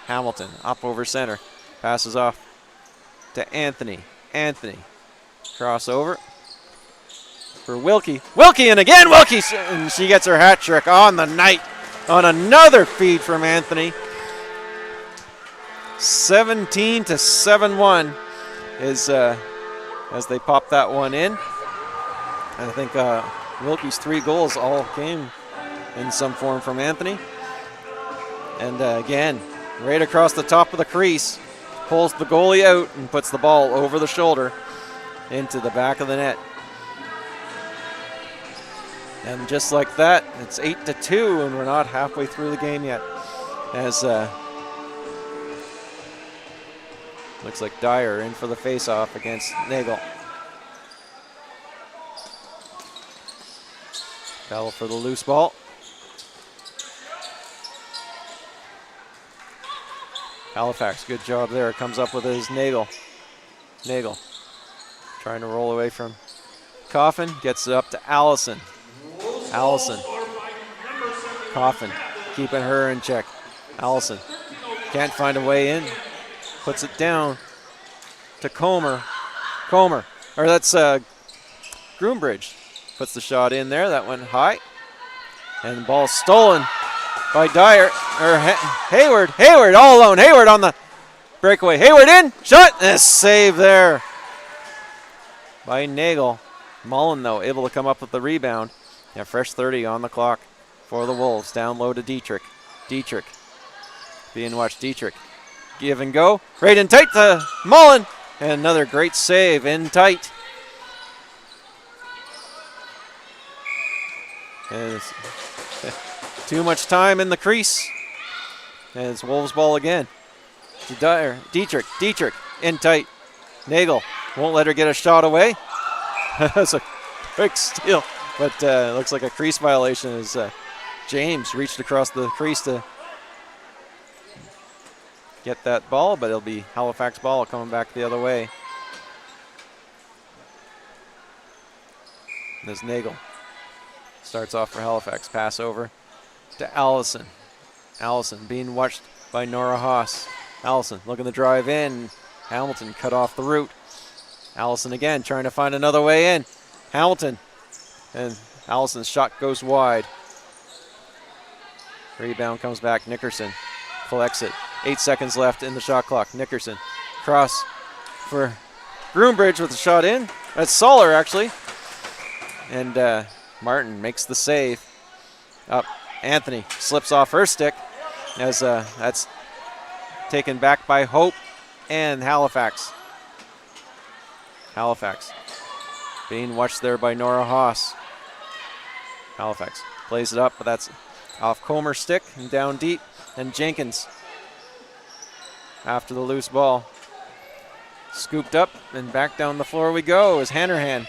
Hamilton up over center. Passes off to Anthony. Anthony. Crossover for Wilkie. Wilkie, and again Wilkie, and she gets her hat trick on the night on another feed from Anthony. 17-7-1 is as they pop that one in. And I think Wilkie's 3 goals all came in some form from Anthony. And again, right across the top of the crease, pulls the goalie out and puts the ball over the shoulder into the back of the net. And just like that, it's 8-2, and we're not halfway through the game yet. As looks like Dyer in for the face-off against Nagel. Battle for the loose ball. Halifax, good job there. Comes up with his Nagel. Nagel trying to roll away from Coffin. Gets it up to Allison. Allison. Coffin keeping her in check. Allison can't find a way in. Puts it down to Comer. Comer. Or that's Groombridge. Puts the shot in there. That went high. And the ball stolen by Dyer. Or Hayward. Hayward all alone. Hayward on the breakaway. Hayward in. Shot. And a save there by Nagel. Mullen, though, able to come up with the rebound. Yeah, fresh 30 on the clock for the Wolves. Down low to Dietrich. Dietrich being watched. Dietrich. Give and go. Right in tight to Mullen. And another great save in tight. And too much time in the crease. And it's Wolves ball again. To Dyer. Dietrich. Dietrich in tight. Nagel won't let her get a shot away. That's a quick steal. But it looks like a crease violation as James reached across the crease to get that ball, but it'll be Halifax ball coming back the other way. There's Nagel. Starts off for Halifax. Pass over to Allison. Allison being watched by Nora Haas. Allison looking to drive in. Hamilton cut off the route. Allison again trying to find another way in. Hamilton. And Allison's shot goes wide. Rebound comes back. Nickerson collects it. 8 seconds left in the shot clock. Nickerson cross for Groombridge with the shot in. That's Soller actually. And Martin makes the save. Up. Anthony slips off her stick as that's taken back by Hope and Halifax. Halifax being watched there by Nora Haas. Halifax plays it up, but that's off Comer's stick and down deep. And Jenkins after the loose ball. Scooped up and back down the floor we go as Hanrahan.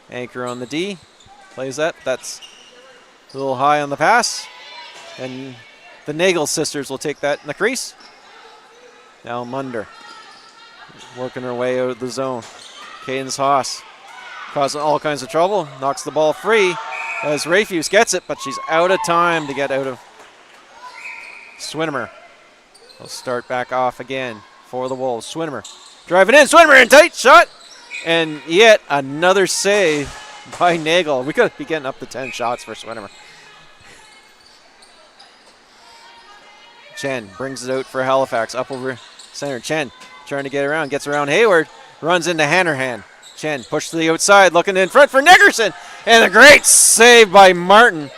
Anchor on the D. Plays that. That's a little high on the pass. And the Nagel sisters will take that in the crease. Now Munder working her way out of the zone. Cadence Haas causing all kinds of trouble. Knocks the ball free as Rayfuse gets it, but she's out of time to get out of. Swinimer will start back off again for the Wolves. Swinimer driving in. Swinimer in tight shot. And yet another save by Nagel. We could be getting up to 10 shots for Swinimer. Chen brings it out for Halifax. Up over center. Chen trying to get around. Gets around Hayward. Runs into Hanrahan. Chen pushed to the outside. Looking in front for Nickerson. And a great save by Martin.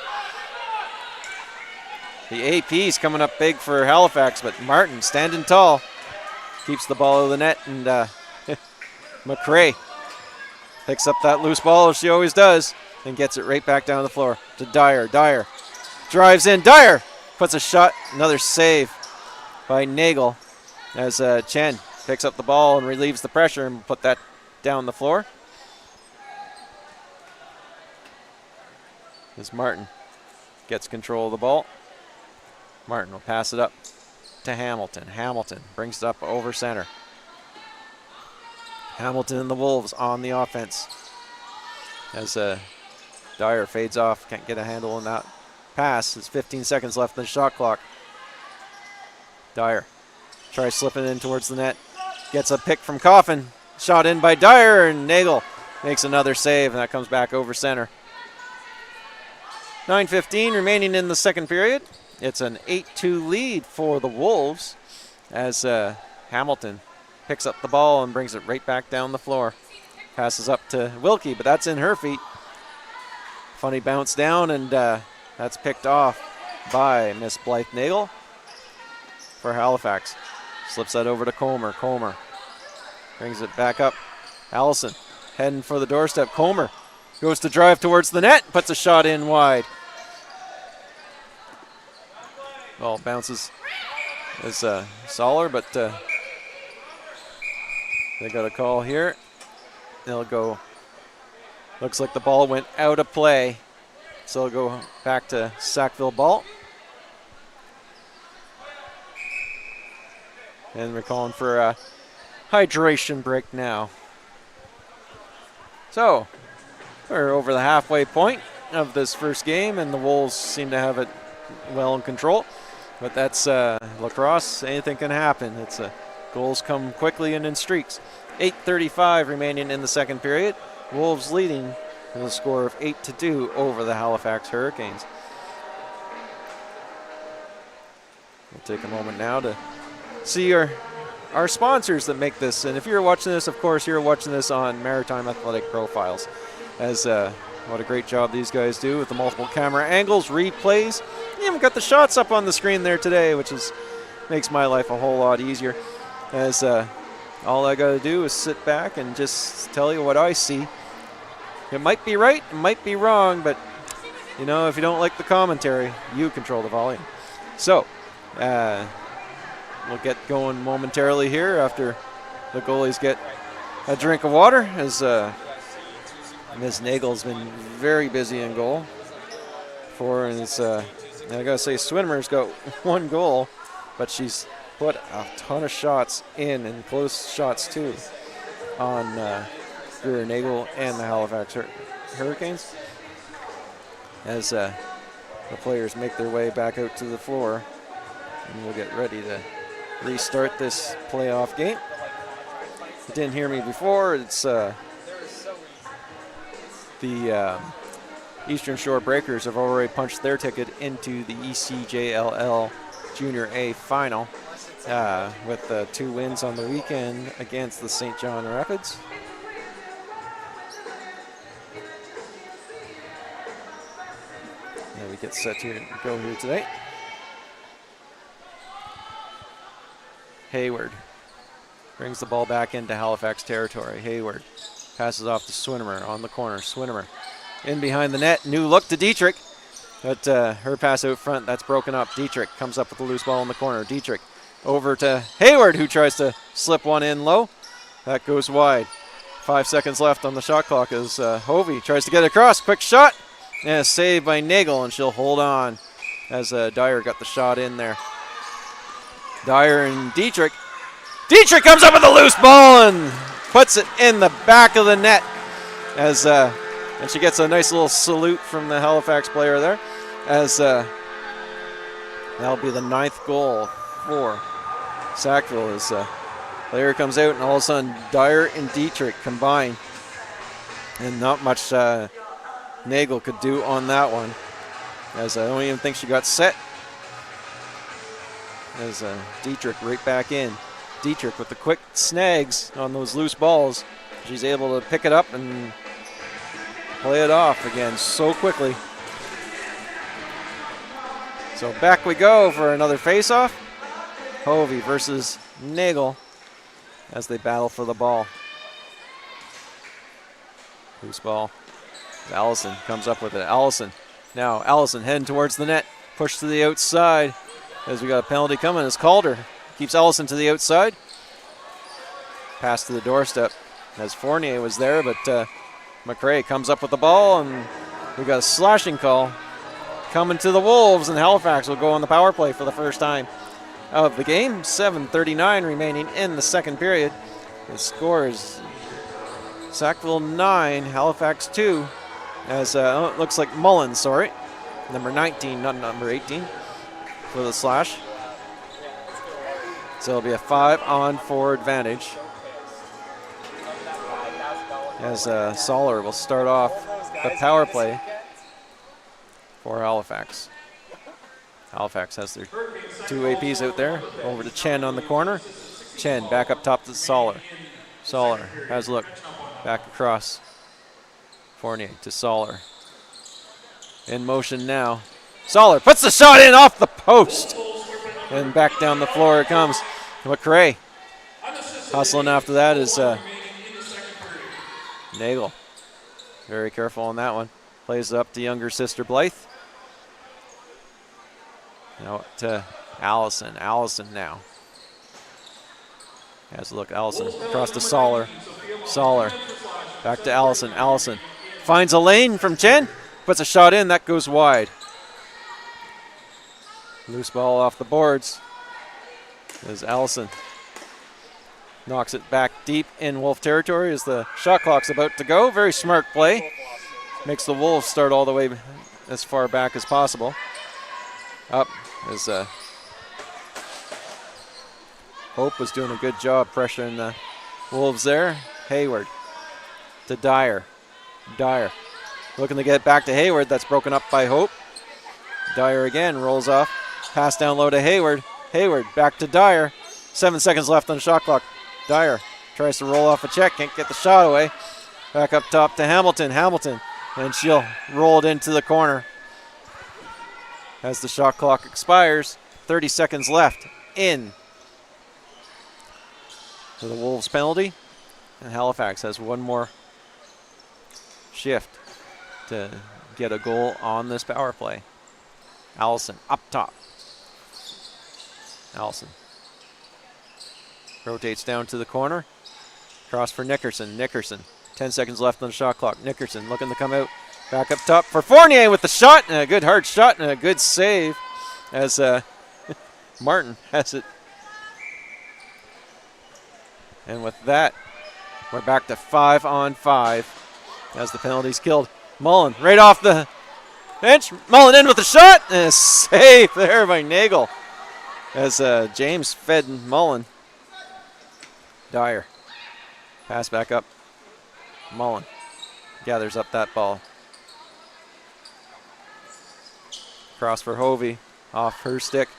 The AP's coming up big for Halifax, but Martin standing tall. Keeps the ball out of the net. And McRae picks up that loose ball as she always does. And gets it right back down the floor to Dyer. Dyer drives in. Dyer puts a shot. Another save by Nagel as Chen picks up the ball and relieves the pressure and put that down the floor. As Martin gets control of the ball. Martin will pass it up to Hamilton. Hamilton brings it up over center. Hamilton and the Wolves on the offense. As Dyer fades off, can't get a handle on that pass. There's 15 seconds left in the shot clock. Dyer tries slipping in towards the net. Gets a pick from Coffin. Shot in by Dyer, and Nagel makes another save, and that comes back over center. 9:15 remaining in the second period. It's an 8-2 lead for the Wolves as Hamilton picks up the ball and brings it right back down the floor. Passes up to Wilkie, but that's in her feet. Funny bounce down, and that's picked off by Miss Blythe Nagel for Halifax. Slips that over to Comer. Comer brings it back up. Allison heading for the doorstep. Comer goes to drive towards the net, puts a shot in wide. Ball bounces as Soller, but they got a call here. They'll go. Looks like the ball went out of play, so they'll go back to Sackville ball. And we're calling for a hydration break now. So we're over the halfway point of this first game, and the Wolves seem to have it well in control. But that's lacrosse. Anything can happen. It's goals come quickly and in streaks. 8:35 remaining in the second period. Wolves leading with a score of 8-2 over the Halifax Hurricanes. We'll take a moment now to see our sponsors that make this. And if you're watching this, of course, you're watching this on Maritime Athletic Profiles. As what a great job these guys do with the multiple camera angles, replays. You even got the shots up on the screen there today, which makes my life a whole lot easier. As all I got to do is sit back and just tell you what I see. It might be right, it might be wrong, but you know, if you don't like the commentary, you control the volume. So we'll get going momentarily here after the goalies get a drink of water, as Ms. Nagel's been very busy in goal for, and it's I gotta say, Swinimer's got one goal, but she's put a ton of shots in, and close shots too, on Superior Nagel and the Halifax Hurricanes. As the players make their way back out to the floor, and we'll get ready to restart this playoff game. If you didn't hear me before, it's the Eastern Shore Breakers have already punched their ticket into the ECJLL Junior A final with 2 wins on the weekend against the St. John Rapids. And we get set to go here today. Hayward brings the ball back into Halifax territory. Hayward passes off to Swinimer on the corner. Swinimer in behind the net. New look to Dietrich. But her pass out front, that's broken up. Dietrich comes up with the loose ball in the corner. Dietrich over to Hayward, who tries to slip one in low. That goes wide. 5 seconds left on the shot clock as Hovey tries to get across. Quick shot. And a save by Nagel, and she'll hold on as Dyer got the shot in there. Dyer and Dietrich. Dietrich comes up with a loose ball and puts it in the back of the net as and she gets a nice little salute from the Halifax player there as that'll be the 9th goal for Sackville as player comes out and all of a sudden Dyer and Dietrich combine, and not much Nagel could do on that one as I don't even think she got set as Dietrich right back in. Dietrich with the quick snags on those loose balls. She's able to pick it up and play it off again so quickly. So back we go for another face-off. Hovey versus Nagel as they battle for the ball. Loose ball. Allison comes up with it. Allison. Now Allison heading towards the net. Push to the outside as we got a penalty coming as Calder keeps Allison to the outside. Pass to the doorstep as Fournier was there, but McRae comes up with the ball, and we got a slashing call coming to the Wolves, and Halifax will go on the power play for the first time of the game. 7:39 remaining in the second period. The score is Sackville 9, Halifax 2, as it looks like Mullins, sorry, number 19, not number 18, for the slash. So it'll be a 5-on-4 advantage as Soller will start off the power play for Halifax. Halifax has their 2 APs out there. Over to Chen on the corner. Chen back up top to Soller. Soller has a look. Back across. Fournier to Soller. In motion now. Soller puts the shot in off the post. And back down the floor it comes. McRae hustling after that is Nagel. Very careful on that one. Plays it up to younger sister Blythe. Now to Allison. Allison now. Has a look. Allison across to Soller. Soller back to Allison. Allison finds a lane from Chen. Puts a shot in. That goes wide. Loose ball off the boards. As Allison knocks it back deep in Wolf territory as the shot clock's about to go. Very smart play. Makes the Wolves start all the way as far back as possible. Up as Hope was doing a good job pressuring the Wolves there. Hayward to Dyer. Dyer looking to get back to Hayward. That's broken up by Hope. Dyer again rolls off. Pass down low to Hayward. Hayward back to Dyer. 7 seconds left on the shot clock. Dyer tries to roll off a check. Can't get the shot away. Back up top to Hamilton. Hamilton. And she'll roll it into the corner. As the shot clock expires. 30 seconds left in for the Wolves penalty. And Halifax has one more shift to get a goal on this power play. Allison up top. Allison rotates down to the corner. Cross for Nickerson. Nickerson. 10 seconds left on the shot clock. Nickerson looking to come out. Back up top for Fournier with the shot. And a good hard shot and a good save as Martin has it. And with that, We're back to 5-on-5 as the penalty's killed. Mullen right off the bench. Mullen in with the shot. And a save there by Nagel as James fed Mullen. Dyer. Pass back up. Mullen gathers up that ball. Cross for Hovey. Off her stick.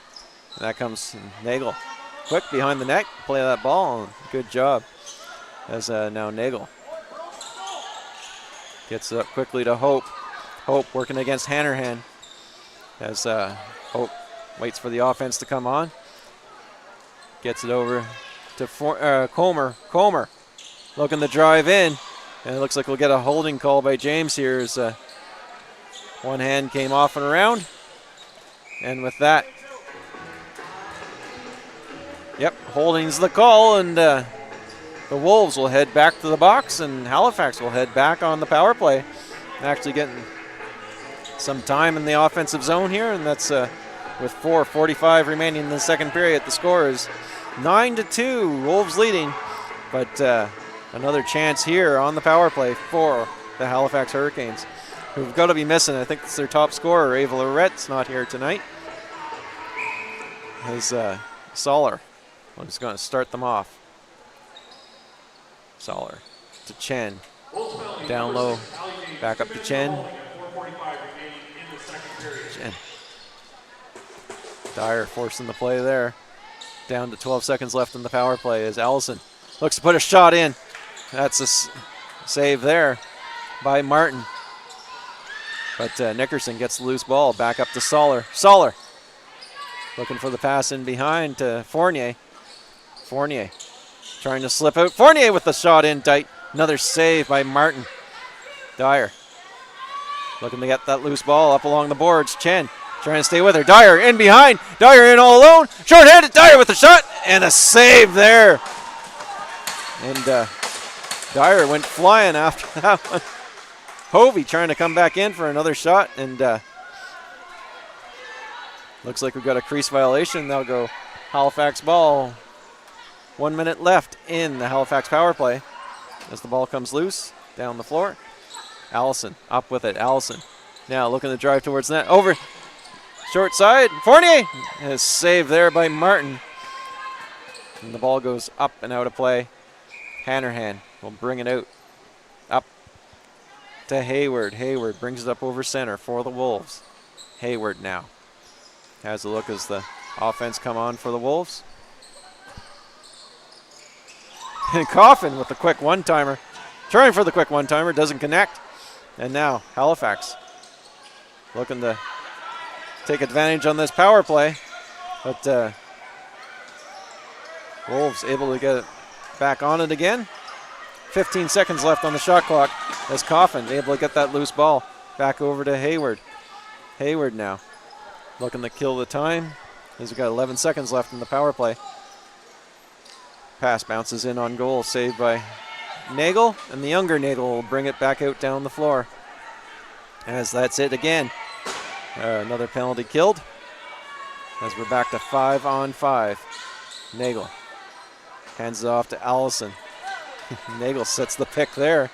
And that comes Nagel. Quick behind the net. Play that ball. Good job. As now Nagel gets it up quickly to Hope. Hope working against Hannerhan. As Hope waits for the offense to come on. Gets it over to Comer. Comer looking to drive in. And it looks like we'll get a holding call by James here as one hand came off and around. And with that, yep, holding's the call, and the Wolves will head back to the box, and Halifax will head back on the power play. Actually getting some time in the offensive zone here, and that's with 4:45 remaining in the second period. The score is 9-2, Wolves leading, but another chance here on the power play for the Halifax Hurricanes, who've got to be missing. I think it's their top scorer, Ava Lorette's not here tonight. As Soller is going to start them off. Soller to Chen. Down low. Back up to Chen. Chen. Dyer forcing the play there. Down to 12 seconds left in the power play as Allison looks to put a shot in. That's a save there by Martin. But Nickerson gets the loose ball back up to Soller. Soller looking for the pass in behind to Fournier. Fournier trying to slip out. Fournier with the shot in tight. Another save by Martin. Dyer looking to get that loose ball up along the boards. Chen trying to stay with her. Dyer in behind. Dyer in all alone. Short-handed. Dyer with the shot. And a save there. And Dyer went flying after that one. Hovey trying to come back in for another shot. And looks like we've got a crease violation. They'll go Halifax ball. 1 minute left in the Halifax power play as the ball comes loose down the floor. Allison up with it. Allison now looking to drive towards net. Over short side. Fournier is saved there by Martin. And the ball goes up and out of play. Hannerhan will bring it out. Up to Hayward. Hayward brings it up over center for the Wolves. Hayward now has a look as the offense come on for the Wolves. And Coffin with the quick one-timer. Trying for the quick one-timer, doesn't connect. And now Halifax looking to take advantage on this power play. But Wolves able to get it back on it again. 15 seconds left on the shot clock as Coffin able to get that loose ball back over to Hayward. Hayward now looking to kill the time as we've got 11 seconds left in the power play. Pass bounces in on goal, saved by Nagel, and the younger Nagel will bring it back out down the floor. As that's it again. Another penalty killed as we're back to 5-on-5. Nagel hands it off to Allison. Nagel sets the pick there.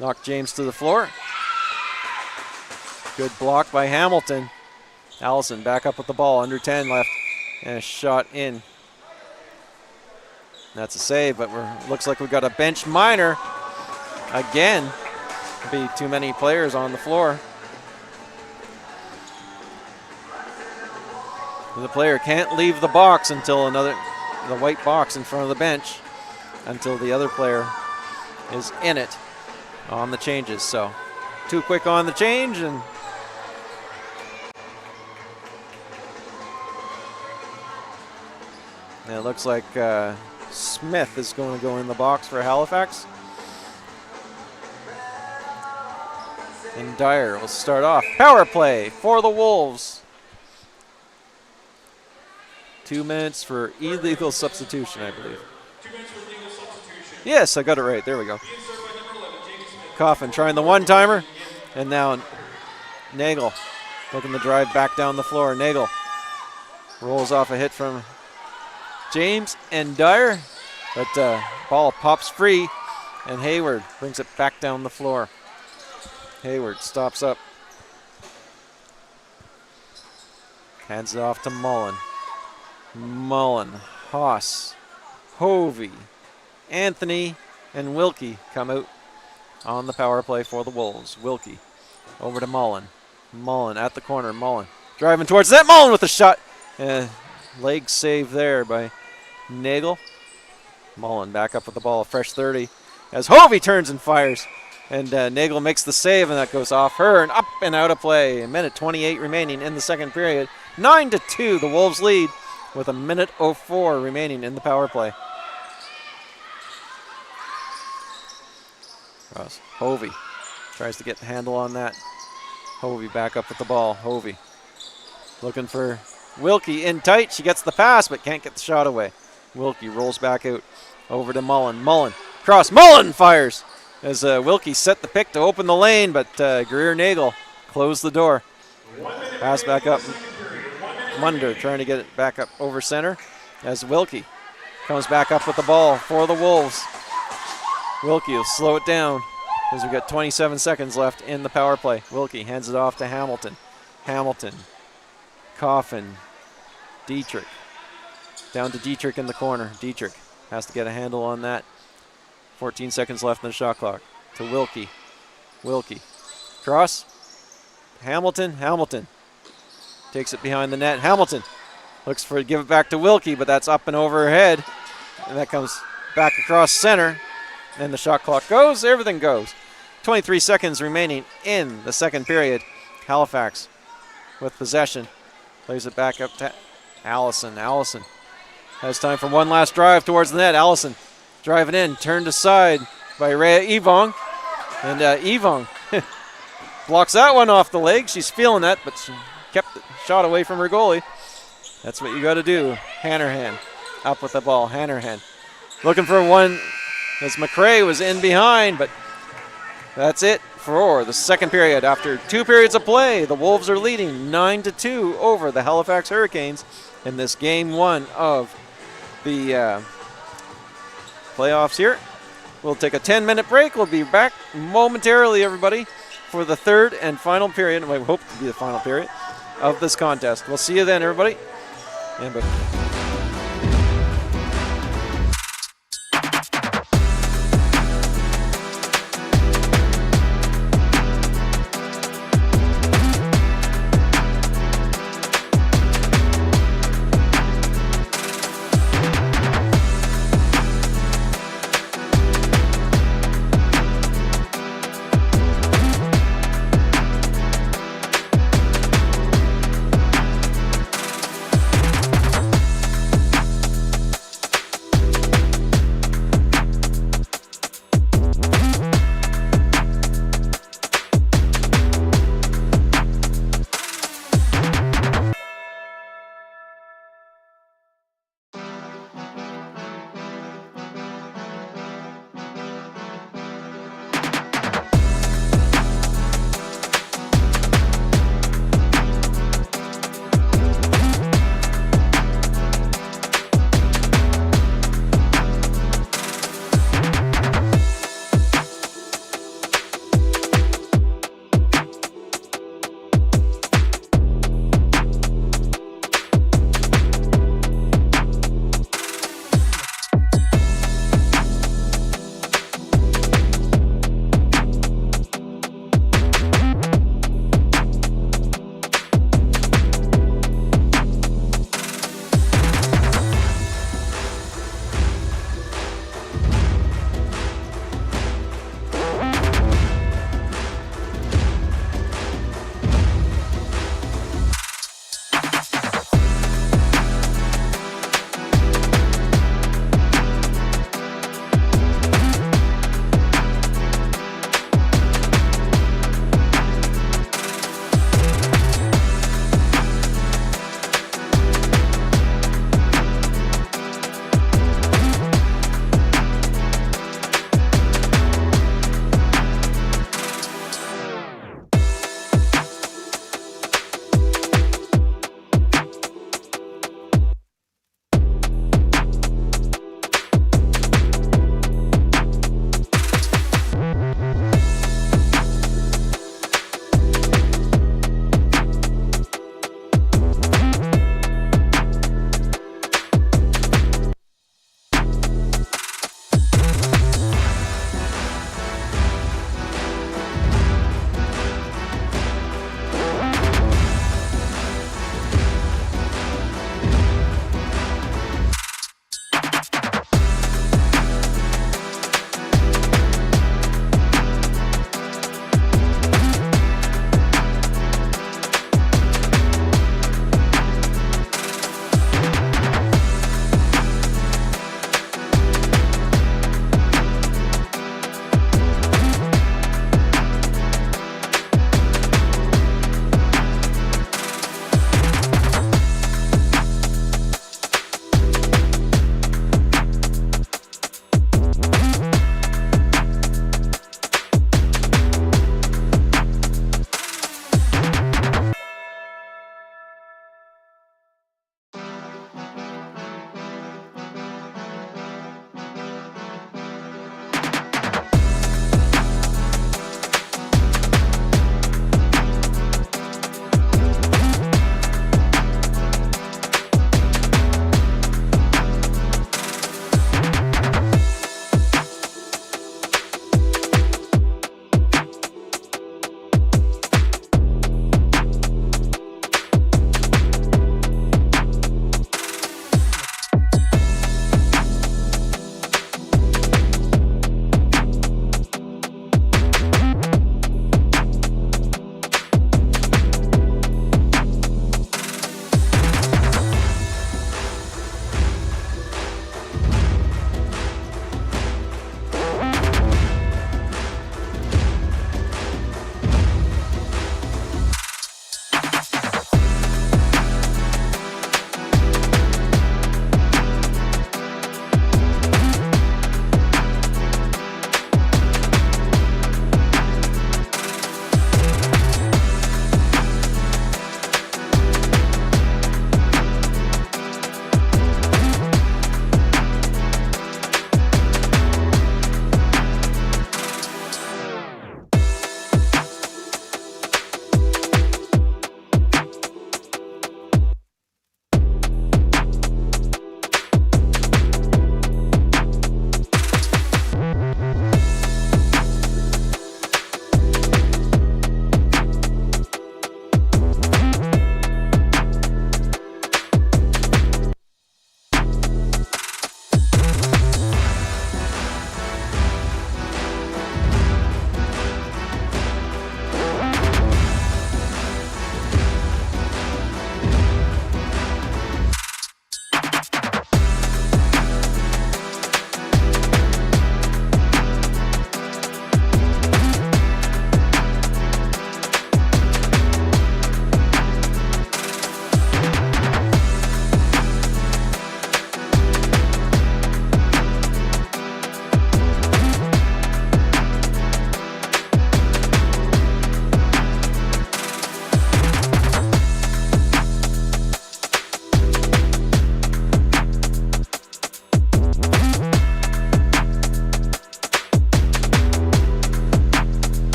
Knocked James to the floor. Good block by Hamilton. Allison back up with the ball, under 10 left, and a shot in. That's a save, but looks like we've got a bench minor again. Be too many players on the floor. The player can't leave the box until the white box in front of the bench, until the other player is in it on the changes. So too quick on the change, and it looks like Smith is going to go in the box for Halifax. And Dyer will start off. Power play for the Wolves. 2 minutes for illegal substitution, I believe. 2 minutes for legal substitution. Yes, I got it right. There we go. Coffin trying the one-timer. And now Nagel looking to drive back down the floor. Nagel rolls off a hit from James and Dyer, but ball pops free And Hayward brings it back down the floor. Hayward stops up. Hands it off to Mullen. Mullen, Haas, Hovey, Anthony, and Wilkie come out on the power play for the Wolves. Wilkie over to Mullen. Mullen at the corner. Mullen driving towards that. Mullen with a shot. Leg save there by Nagel. Mullen back up with the ball. A fresh 30 as Hovey turns and fires. And Nagel makes the save, and that goes off her and up and out of play. A minute 28 remaining in the second period. 9-2, the Wolves lead with a minute 04 remaining in the power play. Hovey tries to get the handle on that. Hovey back up with the ball. Hovey looking for Wilkie in tight. She gets the pass but can't get the shot away. Wilkie rolls back out over to Mullen. Mullen cross. Mullen fires as Wilkie set the pick to open the lane, but Greer-Nagel closed the door. Pass back up. Munder trying to get it back up over center as Wilkie comes back up with the ball for the Wolves. Wilkie will slow it down as we've got 27 seconds left in the power play. Wilkie hands it off to Hamilton. Hamilton, Coffin, Dietrich. Down to Dietrich in the corner. Dietrich has to get a handle on that. 14 seconds left in the shot clock. To Wilkie. Wilkie. Cross. Hamilton. Hamilton takes it behind the net. Hamilton looks for give it back to Wilkie, but that's up and over her head. And that comes back across center. And the shot clock goes. Everything goes. 23 seconds remaining in the second period. Halifax with possession. Plays it back up to Allison. Allison has time for one last drive towards the net. Allison driving in. Turned aside by Rhea Evong. And Evong blocks that one off the leg. She's feeling that, but she kept the shot away from her goalie. That's what you got to do. Hanrahan up with the ball. Hanrahan looking for one as McRae was in behind, but that's it for the second period. After 2 periods of play, the Wolves are leading 9-2 over the Halifax Hurricanes in this game 1 of the playoffs here. We'll take a 10-minute break. We'll be back momentarily, everybody, for the third and final period. We hope to be the final period of this contest. We'll see you then, everybody. And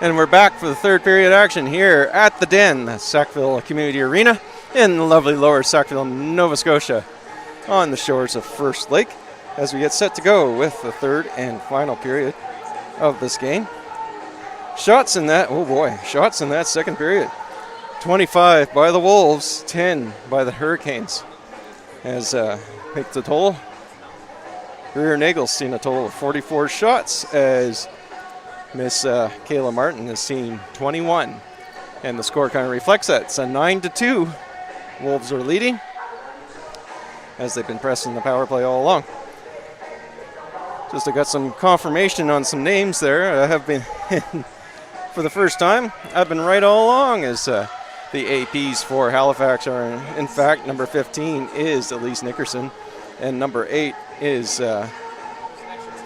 And we're back for the third period action here at the Den, the Sackville Community Arena in the lovely lower Sackville, Nova Scotia, on the shores of First Lake, as we get set to go with the third and final period of this game. Shots in that second period. 25 by the Wolves, 10 by the Hurricanes. As make the total, Greer Nagel's seen a total of 44 shots, as Miss Kayla Martin has seen 21. And the score kind of reflects that. It's a 9-2. Wolves are leading, as they've been pressing the power play all along. Just I got some confirmation on some names there. I have been, for the first time, I've been right all along, as the APs for Halifax are, in fact, number 15 is Elise Nickerson, and number 8 is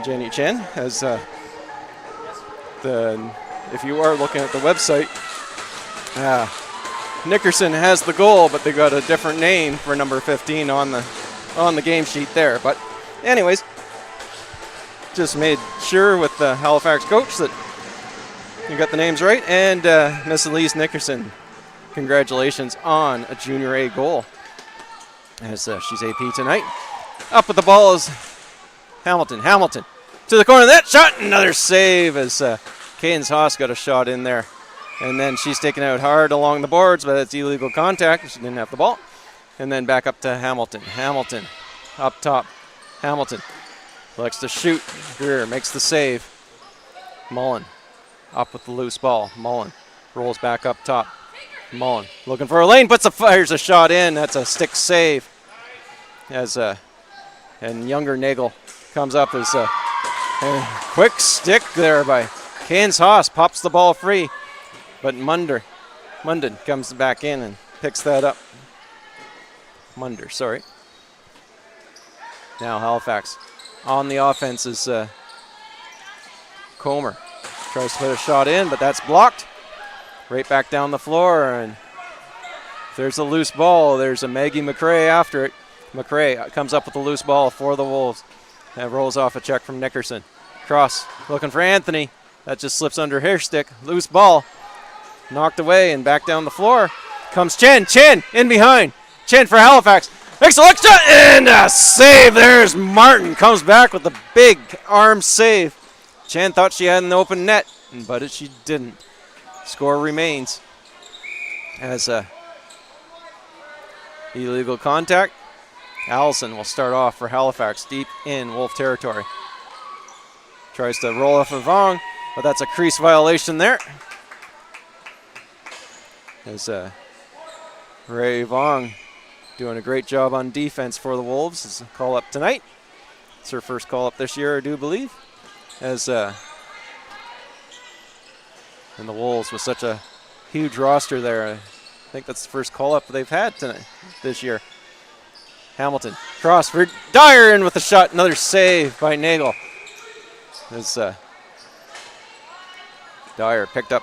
Jenny Chen, as if you are looking at the website, Nickerson has the goal, but they got a different name for number 15 on the game sheet there. But anyways, just made sure with the Halifax coach that you got the names right. And Miss Elise Nickerson, congratulations on a Junior A goal, as she's AP tonight. Up with the ball is Hamilton to the corner of that shot, another save, as Cadence Haas got a shot in there. And then she's taken out hard along the boards, but it's illegal contact. She didn't have the ball. And then back up to Hamilton. Hamilton up top. Hamilton likes to shoot. Greer makes the save. Mullen up with the loose ball. Mullen rolls back up top. Mullen looking for a lane, fires a shot in. That's a stick save. And younger Nagel comes up as a quick stick there by Cadence Haas. Pops the ball free. But Munden comes back in and picks that up. Now Halifax on the offense is Comer. Tries to put a shot in, but that's blocked. Right back down the floor, and if there's a loose ball, there's a Maggie McRae after it. McRae comes up with a loose ball for the Wolves. That rolls off a check from Nickerson. Cross looking for Anthony. That just slips under his stick. Loose ball. Knocked away, and back down the floor comes Chen. Chen in behind. Chen for Halifax. Makes a look shot, and a save. There's Martin. Comes back with a big arm save. Chen thought she had an open net, but she didn't. Score remains as illegal contact. Allison will start off for Halifax deep in Wolf territory. Tries to roll off of Vong, but that's a crease violation there. As Ray Vong doing a great job on defense for the Wolves. It's a call up tonight. It's her first call up this year, I do believe. As and the Wolves with such a huge roster there, I think that's the first call up they've had tonight this year. Hamilton cross for Dyer, in with a shot, another save by Nagel. As Dyer picked up,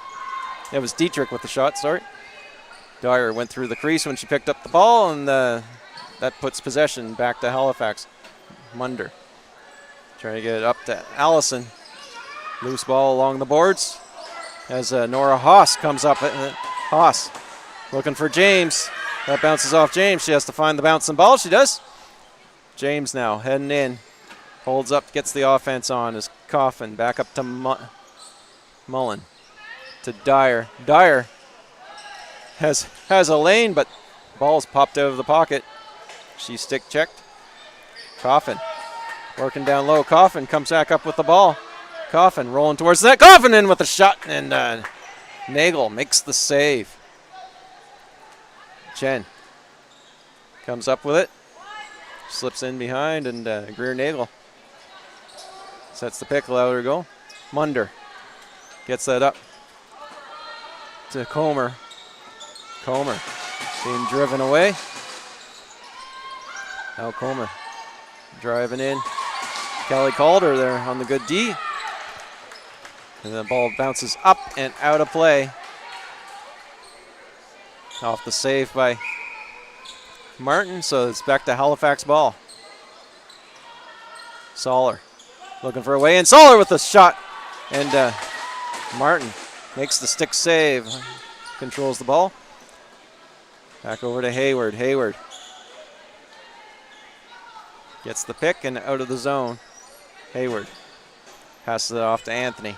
it was Dietrich with the shot, sorry. Dyer went through the crease when she picked up the ball, and that puts possession back to Halifax. Munder trying to get it up to Allison. Loose ball along the boards as Nora Haas comes up. Haas looking for James. That bounces off James. She has to find the bouncing ball. She does. James now heading in. Holds up, gets the offense on. Is Coffin back up to Mullen. To Dyer. Dyer has a lane, but ball's popped out of the pocket. She's stick checked. Coffin working down low. Coffin comes back up with the ball. Coffin rolling towards that. Coffin in with a shot, and Nagel makes the save. Chen comes up with it. Slips in behind, and Greer Nagel sets the pick, allow her to go. Munder gets that up to Comer. Comer being driven away. Now Comer driving in. Kelly Calder there on the good D. And the ball bounces up and out of play. Off the save by Martin, so it's back to Halifax ball. Soller looking for a way in. Soller with a shot. And Martin makes the stick save, controls the ball. Back over to Hayward. Hayward gets the pick and out of the zone. Hayward passes it off to Anthony.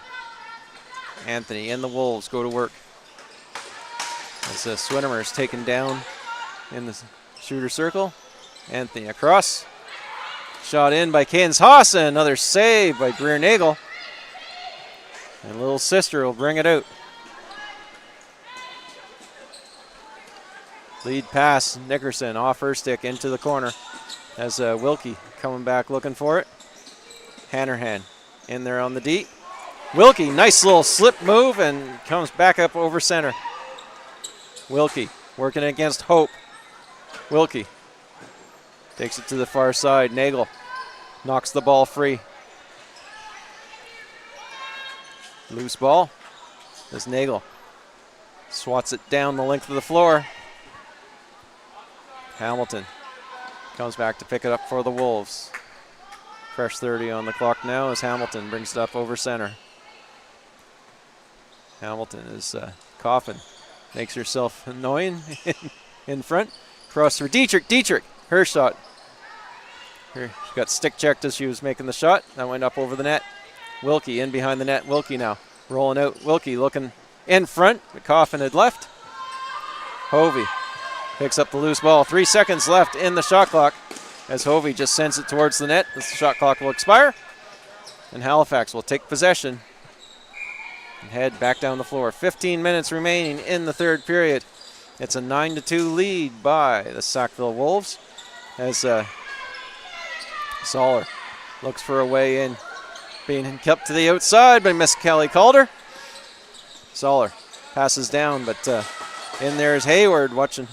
Anthony and the Wolves go to work. As Swinnermer is taken down in the shooter circle. Anthony across. Shot in by Keynes Haas, and another save by Greer Nagel. And little sister will bring it out. Lead pass, Nickerson off her stick into the corner. As Wilkie coming back looking for it. Hanrahan in there on the D. Wilkie, nice little slip move and comes back up over center. Wilkie working against Hope. Wilkie takes it to the far side. Nagel knocks the ball free. Loose ball as Nagel swats it down the length of the floor. Hamilton comes back to pick it up for the Wolves. Fresh 30 on the clock now as Hamilton brings it up over center. Hamilton is Coffin. Makes herself annoying in front. Cross for Dietrich. Dietrich, her shot. She got stick checked as she was making the shot. That went up over the net. Wilkie in behind the net. Wilkie now rolling out. Wilkie looking in front, but Coffin had left. Hovey picks up the loose ball. 3 seconds left in the shot clock as Hovey just sends it towards the net. The shot clock will expire, and Halifax will take possession and head back down the floor. 15 minutes remaining in the third period. It's a 9-2 lead by the Sackville Wolves as Soller looks for a way in. Being kept to the outside by Miss Kelly Calder. Soller passes down, but in there is Hayward watching.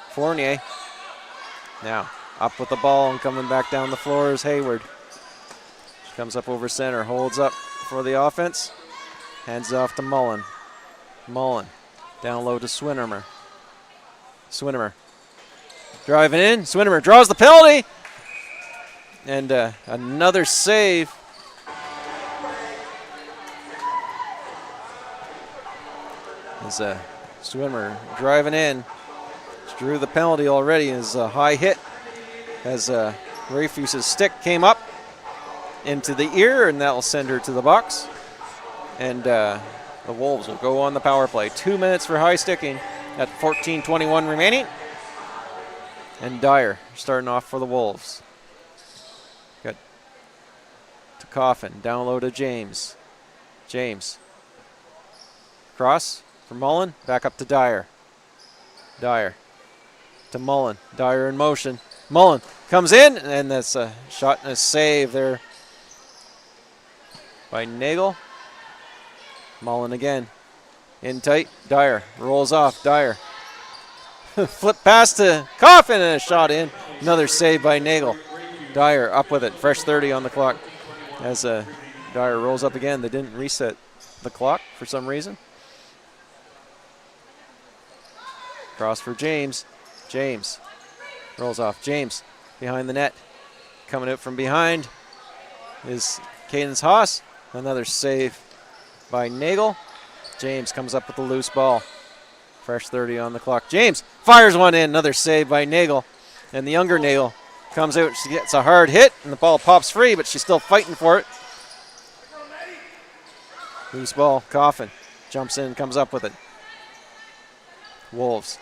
Fournier now up with the ball and coming back down the floor is Hayward. She comes up over center, holds up for the offense, hands it off to Mullen. Mullen down low to Swinnermer. Swinnermer driving in. Swinnermer draws the penalty. And another save. As Swinnermer driving in. She drew the penalty already as a high hit. As Rayfuse's stick came up into the ear, and that will send her to the box. And the Wolves will go on the power play. 2 minutes for high sticking at 14:21 remaining. And Dyer starting off for the Wolves. Got to Coffin, down low to James. James. Cross for Mullen, back up to Dyer. Dyer to Mullen. Dyer in motion. Mullen comes in, and that's a shot and a save there by Nagel. Mullen again. In tight. Dyer rolls off. Dyer. Flip pass to Coffin and a shot in. Another save by Nagel. Dyer up with it. Fresh 30 on the clock. As Dyer rolls up again. They didn't reset the clock for some reason. Cross for James. James rolls off. James behind the net. Coming out from behind is Cadence Haas. Another save by Nagel. James comes up with the loose ball. Fresh 30 on the clock. James fires one in. Another save by Nagel. And the younger Nagel comes out. She gets a hard hit, and the ball pops free, but she's still fighting for it. Loose ball. Coffin jumps in, comes up with it. Wolves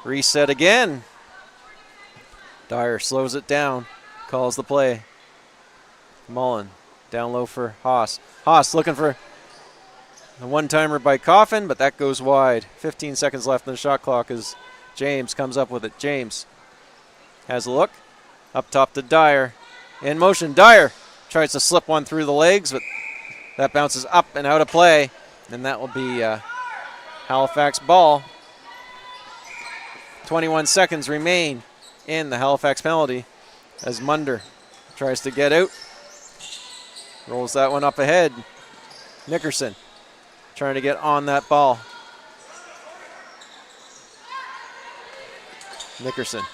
reset again. Dyer slows it down. Calls the play. Mullen down low for Haas. Haas looking for a one-timer by Coffin, but that goes wide. 15 seconds left in the shot clock as James comes up with it. James has a look. Up top to Dyer. In motion, Dyer tries to slip one through the legs, but that bounces up and out of play, and that will be Halifax ball. 21 seconds remain in the Halifax penalty as Munder tries to get out. Rolls that one up ahead. Nickerson trying to get on that ball. Nickerson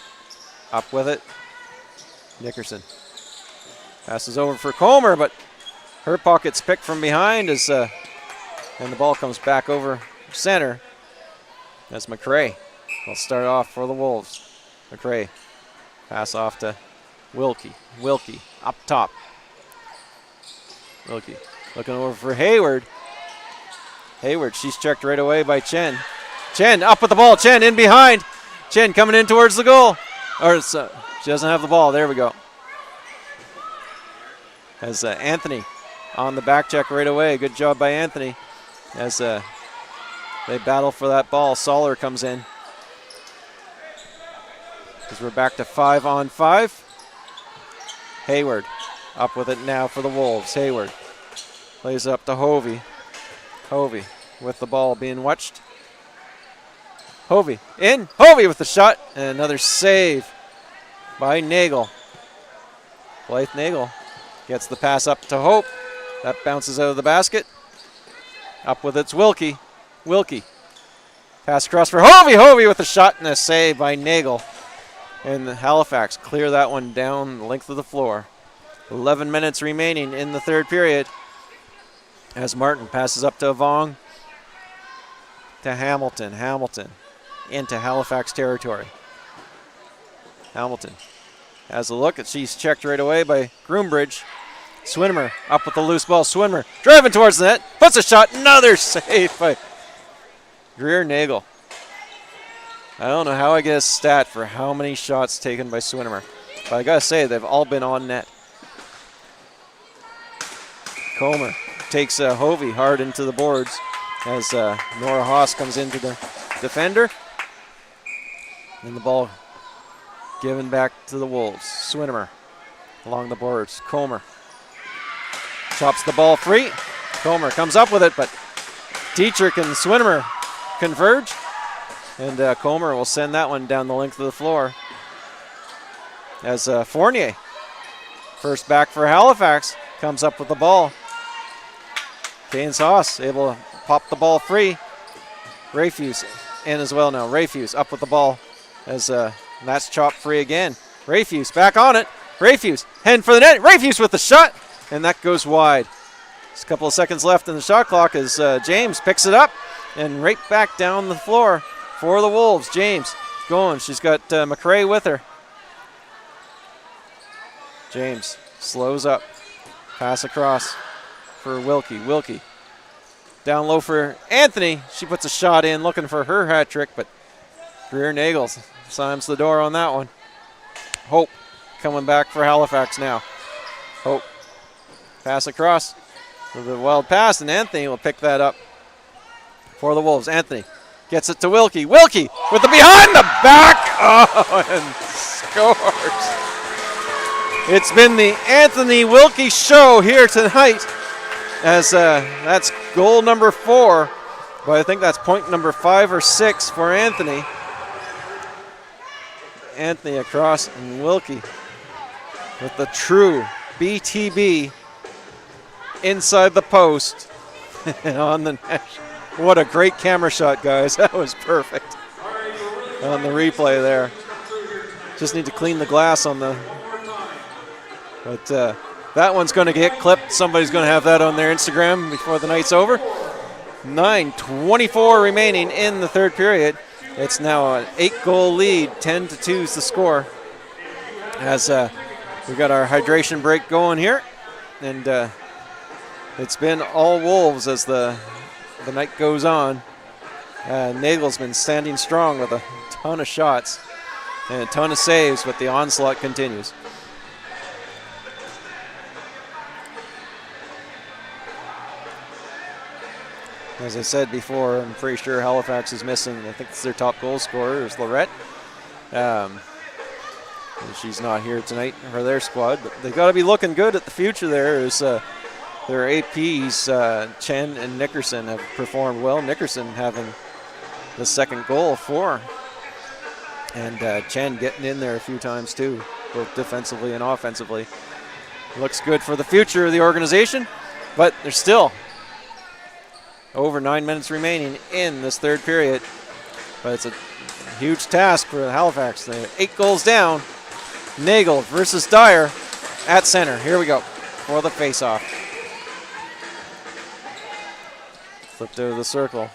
up with it. Nickerson passes over for Comer, but her pocket's picked from behind as and the ball comes back over center. That's McRae. Will start off for the Wolves. McRae. Pass off to Wilkie. Wilkie up top. Wilkie looking over for Hayward. Hayward, she's checked right away by Chen. Chen up with the ball. Chen in behind. Chen coming in towards the goal. Or she doesn't have the ball. There we go. As Anthony on the back check right away. Good job by Anthony. As they battle for that ball. Soller comes in. As we're back to 5-on-5. Hayward up with it now for the Wolves. Hayward plays it up to Hovey. Hovey with the ball being watched. Hovey in. Hovey with the shot. And another save by Nagel. Blythe Nagel gets the pass up to Hope. That bounces out of the basket. Up with it's Wilkie. Wilkie. Pass across for Hovey. Hovey with a shot and a save by Nagel. And Halifax clear that one down the length of the floor. 11 minutes remaining in the third period. As Martin passes up to Vong. To Hamilton. Hamilton into Halifax territory. Hamilton has a look. She's checked right away by Groombridge. Swinmer up with the loose ball. Swinmer driving towards the net. Puts a shot. Another save by Greer Nagel. I don't know how I get a stat for how many shots taken by Swinmer, but I gotta say they've all been on net. Comer takes Hovey hard into the boards as Nora Haas comes into the defender. And the ball given back to the Wolves. Swinmer along the boards. Comer chops the ball free. Comer comes up with it, but Dietrich and Swinmer converge. And Comer will send that one down the length of the floor. As Fournier, first back for Halifax, comes up with the ball. Keynes Haas able to pop the ball free. Rayfuse in as well now. Rayfuse up with the ball as that's chopped free again. Rayfuse back on it. Rayfuse heading for the net. Rayfuse with the shot, and that goes wide. There's a couple of seconds left in the shot clock as James picks it up and right back down the floor for the Wolves. James going. She's got McRae with her. James slows up. Pass across for Wilkie. Wilkie down low for Anthony. She puts a shot in looking for her hat trick, but Greer Nagel slams the door on that one. Hope coming back for Halifax now. Hope. Pass across with a wild pass, and Anthony will pick that up for the Wolves. Anthony gets it to Wilkie. Wilkie with the behind the back. Oh, and scores. It's been the Anthony Wilkie show here tonight as that's goal number 4. But I think that's point number 5 or 6 for Anthony. Anthony across and Wilkie with the true BTB inside the post on the net. What a great camera shot, guys. That was perfect on the replay there. Just need to clean the glass on the... But that one's going to get clipped. Somebody's going to have that on their Instagram before the night's over. 9:24 remaining in the third period. It's now an 8-goal lead. 10-2 is the score. As we got our hydration break going here. And it's been all Wolves as the night goes on. Nagel's been standing strong with a ton of shots and a ton of saves, but the onslaught continues. As I said before, I'm pretty sure Halifax is missing, I think it's their top goal scorer, is Lorette. She's not here tonight for their squad, but they've got to be looking good at the future there as their APs, Chen and Nickerson, have performed well. Nickerson having the second goal for. And Chen getting in there a few times too, both defensively and offensively. Looks good for the future of the organization, but there's still over 9 minutes remaining in this third period. But it's a huge task for Halifax. They're 8 goals down. Nagel versus Dyer at center. Here we go for the face-off. Flipped out of the circle.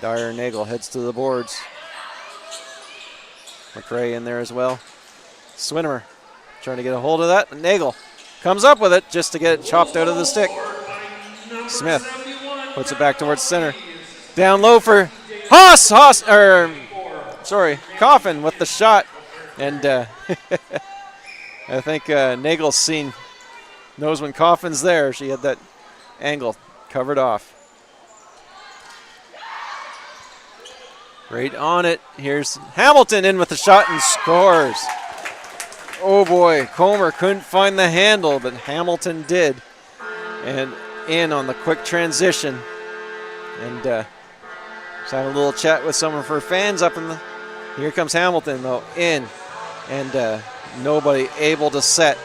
Dyer and Nagel heads to the boards. McRae in there as well. Swinnemer trying to get a hold of that, but Nagel comes up with it just to get it chopped out of the stick. Smith puts it back towards center. Down low for Coffin with the shot. And I think Nagel's knows when Coffin's there. She had that angle covered off. Right on it. Here's Hamilton in with the shot and scores. Oh boy, Comer couldn't find the handle, but Hamilton did. And in on the quick transition. And just having a little chat with some of her fans up in the... Here comes Hamilton though, in. And nobody able to set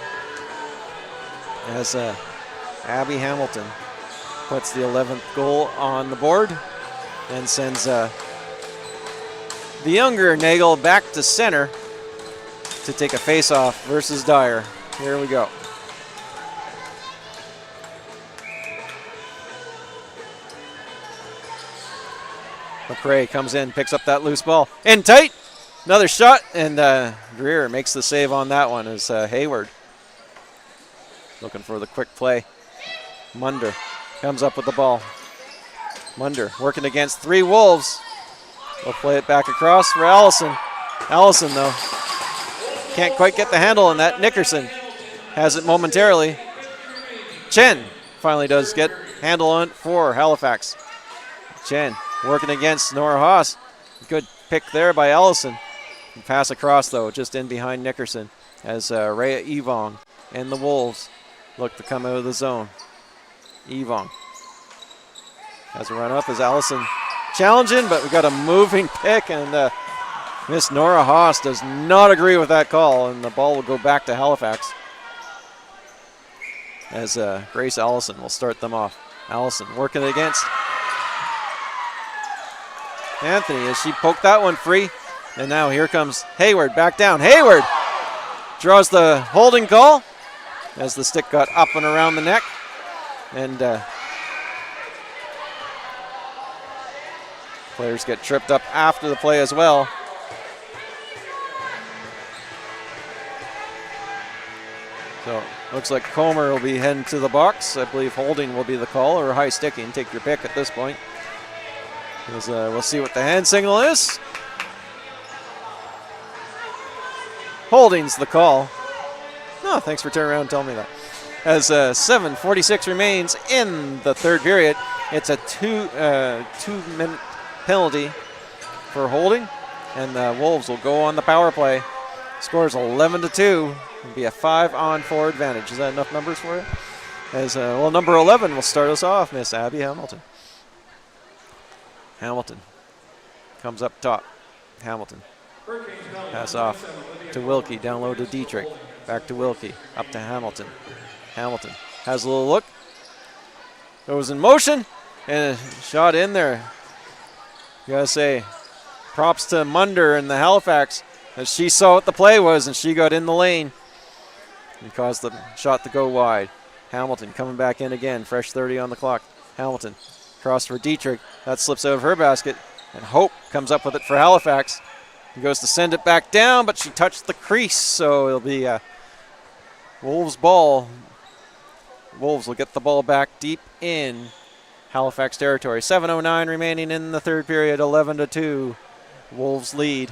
as Abby Hamilton puts the 11th goal on the board and sends the younger Nagel back to center to take a face-off versus Dyer. Here we go. McRae comes in, picks up that loose ball. In tight! Another shot, and Greer makes the save on that one as Hayward looking for the quick play. Munder comes up with the ball. Munder working against 3 Wolves. We'll play it back across for Allison. Allison, though, can't quite get the handle on that. Nickerson has it momentarily. Chen finally does get handle on it for Halifax. Chen working against Nora Haas. Good pick there by Allison. Pass across, though, just in behind Nickerson as Rhea Evong and the Wolves look to come out of the zone. Evong has a run up as Allison challenging, but we got a moving pick, and Miss Nora Haas does not agree with that call, and the ball will go back to Halifax as Grace Allison will start them off. Allison working against Anthony as she poked that one free. And now here comes Hayward back down. Hayward draws the holding call as the stick got up and around the neck. And players get tripped up after the play as well. So looks like Comer will be heading to the box. I believe holding will be the call, or high sticking. Take your pick at this point. We'll see what the hand signal is. Holding's the call. Oh, thanks for turning around and telling me that. As 7:46 remains in the third period, it's a two-minute penalty for holding, and the Wolves will go on the power play. Scores 11-2. It'll be a 5-on-4 advantage. Is that enough numbers for you? As number 11 will start us off, Miss Abby Hamilton. Hamilton comes up top. Hamilton. Pass off to Wilkie, down low to Dietrich. Back to Wilkie, up to Hamilton. Hamilton has a little look. Goes in motion, and a shot in there. You gotta say, props to Munder and the Halifax, as she saw what the play was, and she got in the lane and caused the shot to go wide. Hamilton coming back in again, fresh 30 on the clock. Hamilton, cross for Dietrich. That slips out of her basket, and Hope comes up with it for Halifax. He goes to send it back down, but she touched the crease, so it'll be a Wolves ball. Wolves will get the ball back deep in Halifax territory. 7:09 remaining in the third period, 11-2. Wolves lead.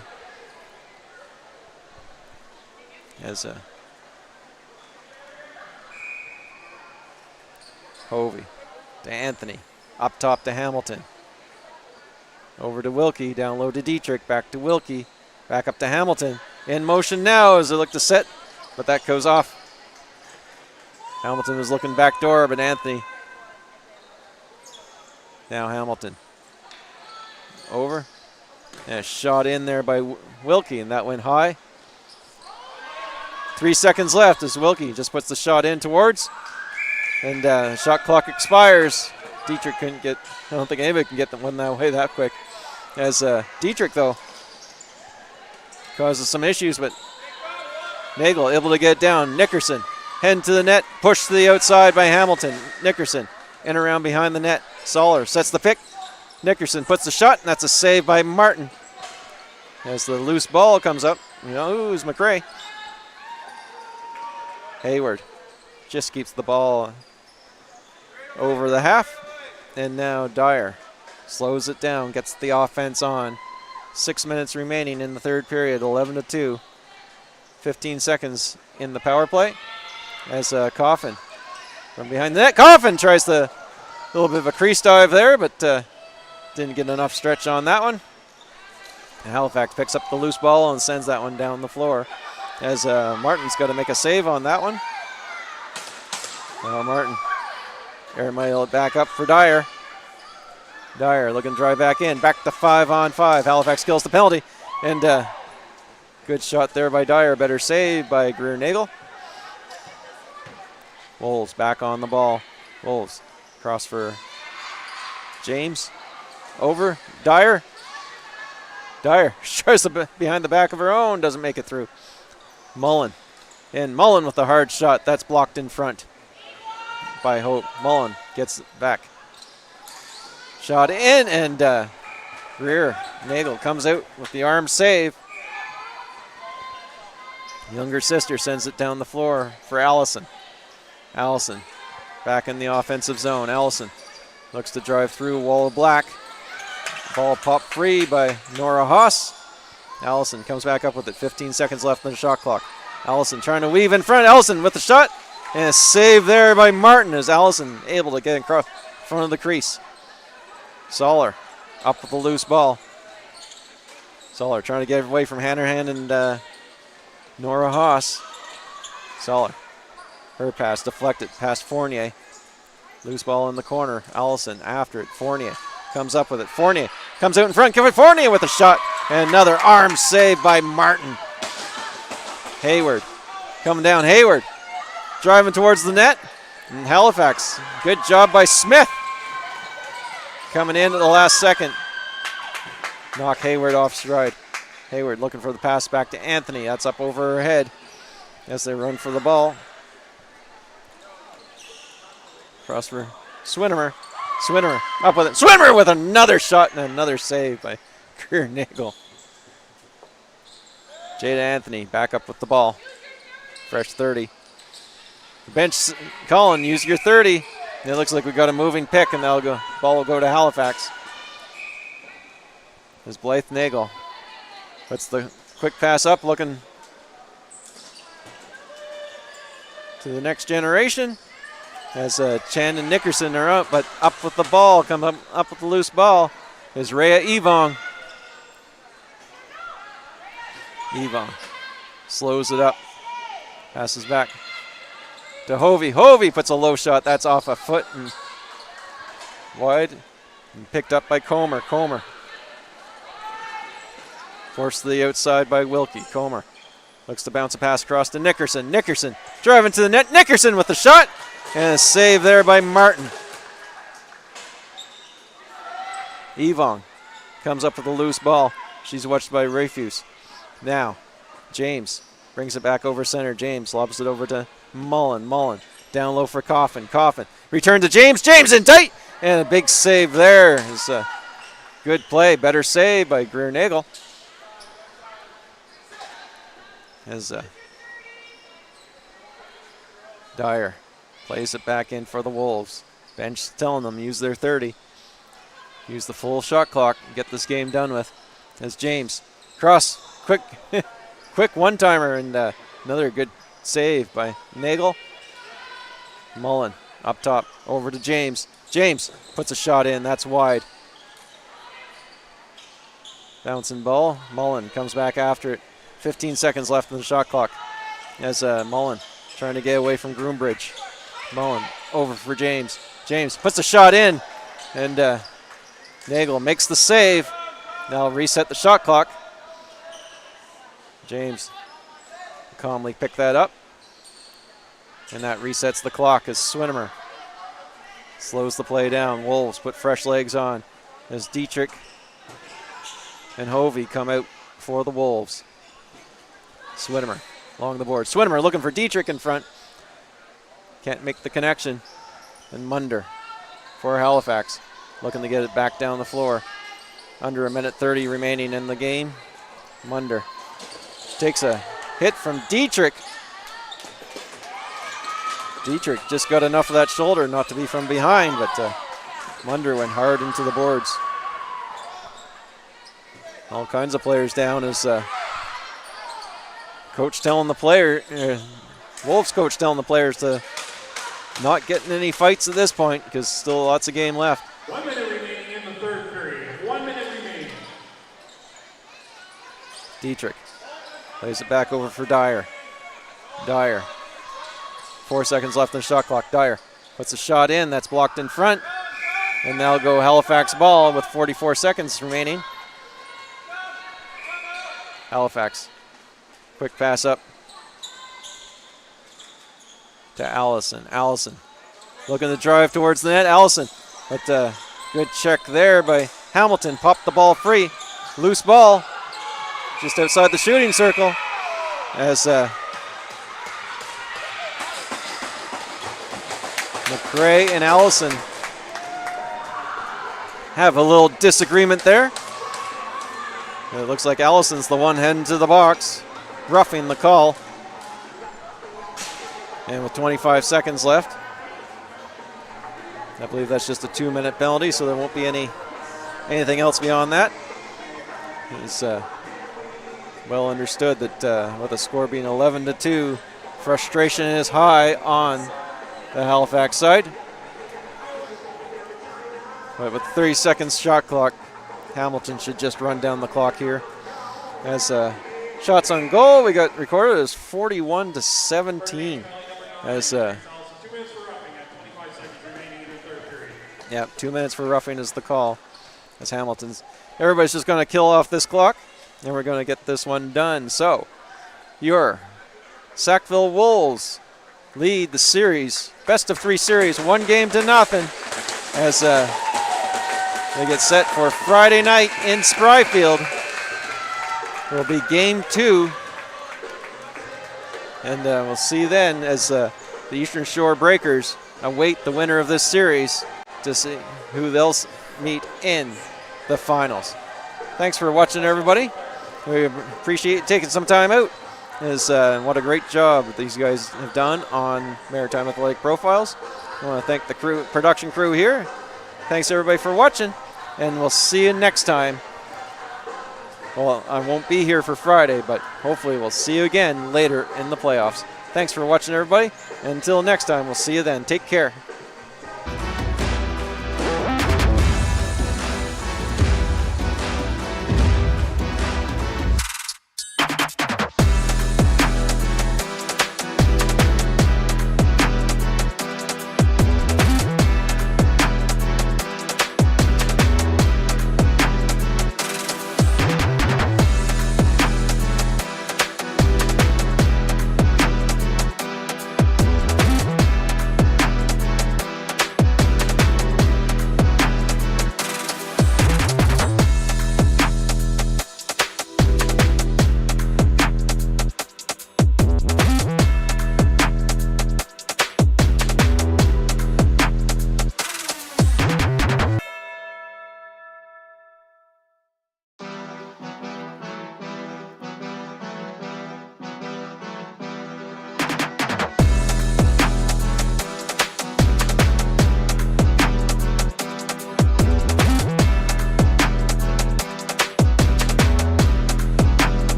As Hovey to Anthony, up top to Hamilton. Over to Wilkie, down low to Dietrich, back to Wilkie, back up to Hamilton. In motion now as they look to set, but that goes off. Hamilton was looking back door, but Anthony. Now Hamilton. Over. And a shot in there by Wilkie, and that went high. 3 seconds left as Wilkie just puts the shot in towards. And shot clock expires. Dietrich couldn't get, I don't think anybody can get the one that way that quick. As Dietrich, though, causes some issues, but Nagel able to get it down. Nickerson heading to the net, pushed to the outside by Hamilton. Nickerson in around behind the net. Soller sets the pick. Nickerson puts the shot, and that's a save by Martin. As the loose ball comes up, who's McRae? Hayward just keeps the ball over the half. And now Dyer slows it down, gets the offense on. 6 minutes remaining in the third period, 11-2. 15 seconds in the power play. As Coffin from behind the net. Coffin tries the little bit of a crease dive there, but didn't get enough stretch on that one. And Halifax picks up the loose ball and sends that one down the floor. As Martin's got to make a save on that one. Now Martin airmail it back up for Dyer. Dyer looking to drive back in. Back to 5-on-5. Halifax kills the penalty. And good shot there by Dyer. Better save by Greer-Nagel. Wolves back on the ball. Wolves cross for James. Over. Dyer. Dyer tries behind the back of her own. Doesn't make it through. Mullen. And Mullen with the hard shot. That's blocked in front by Hope. Mullen gets it back. Shot in, and Greer-Nagel comes out with the arm save. Younger sister sends it down the floor for Allison. Allison back in the offensive zone. Allison looks to drive through a wall of black. Ball popped free by Nora Haas. Allison comes back up with it. 15 seconds left on the shot clock. Allison trying to weave in front. Allison with the shot. And a save there by Martin as Allison able to get across front of the crease. Soller up with the loose ball. Soller trying to get away from Hanrahan and Nora Haas. Soller. Her pass deflected past Fournier. Loose ball in the corner. Allison after it. Fournier comes up with it. Fournier comes out in front. Kevin Fournier with a shot. And another arm save by Martin. Hayward coming down. Hayward driving towards the net. And Halifax. Good job by Smith. Coming in at the last second. Knock Hayward off stride. Hayward looking for the pass back to Anthony. That's up over her head as they run for the ball. Cross for Swinnermer. Swinnermer up with it. Swinnermer with another shot and another save by Greer-Nagel. Jada Anthony back up with the ball. Fresh 30. Bench, Colin, use your 30. It looks like we got a moving pick, and ball will go to Halifax. As Blythe Nagel puts the quick pass up, looking to the next generation. As Chan and Nickerson are up, but up with the ball, come up with the loose ball is Rhea Evong. Evong slows it up, passes back to Hovey. Hovey puts a low shot. That's off a foot and wide and picked up by Comer. Comer forced to the outside by Wilkie. Comer looks to bounce a pass across to Nickerson. Nickerson driving to the net. Nickerson with the shot and a save there by Martin. Evong comes up with a loose ball. She's watched by Rafuse. Now James brings it back over center. James lobs it over to Mullen. Mullen down low for Coffin. Coffin return to James. James in tight. And a big save there is a good play. Better save by Greer-Nagel. As Dyer plays it back in for the Wolves. Bench telling them use their 30. Use the full shot clock and get this game done with. As James cross. Quick quick one-timer and another good save by Nagel. Mullen up top over to James. James puts a shot in. That's wide. Bouncing ball. Mullen comes back after it. 15 seconds left in the shot clock. As Mullen trying to get away from Groombridge. Mullen over for James. James puts a shot in. And Nagel makes the save. Now reset the shot clock. James calmly picked that up. And that resets the clock as Swinnermer slows the play down. Wolves put fresh legs on as Dietrich and Hovey come out for the Wolves. Swinnermer along the board. Swinnermer looking for Dietrich in front. Can't make the connection. And Munder for Halifax. looking to get it back down the floor. Under a minute 30 remaining in the game. Munder takes a hit from Dietrich. Dietrich just got enough of that shoulder not to be from behind, but Munder went hard into the boards. All kinds of players down as coach telling the player, Wolves coach telling the players to not get in any fights at this point because still lots of game left. 1 minute remaining in the third period. 1 minute remaining. Dietrich plays it back over for Dyer. Dyer. 4 seconds left on the shot clock. Dyer puts a shot in. That's blocked in front. And now go Halifax ball with 44 seconds remaining. Halifax. Quick pass up to Allison. Allison looking to drive towards the net. Allison, but good check there by Hamilton. Popped the ball free. Loose ball just outside the shooting circle as McRae and Allison have a little disagreement there. It looks like Allison's the one heading to the box, roughing the call. And with 25 seconds left, I believe that's just a 2-minute penalty, so there won't be anything else beyond that. It's well understood that with the score being 11-2, frustration is high on the Halifax side. But with 30 seconds shot clock, Hamilton should just run down the clock here. As shots on goal, we got recorded as 41-17. As 2 minutes for roughing at 25 seconds remaining in the third period. yeah, 2 minutes for roughing is the call. As everybody's just going to kill off this clock, and we're going to get this one done. So, your Sackville Wolves lead the series, best of 3 series, 1-0. As they get set for Friday night in Spryfield. Will be game 2. And we'll see then as the Eastern Shore Breakers await the winner of this series to see who they'll meet in the finals. Thanks for watching, everybody. We appreciate you taking some time out. What a great job these guys have done on Maritime Athletic Profiles. I want to thank the production crew here. Thanks, everybody, for watching, and we'll see you next time. Well, I won't be here for Friday, but hopefully we'll see you again later in the playoffs. Thanks for watching, everybody. And until next time, we'll see you then. Take care.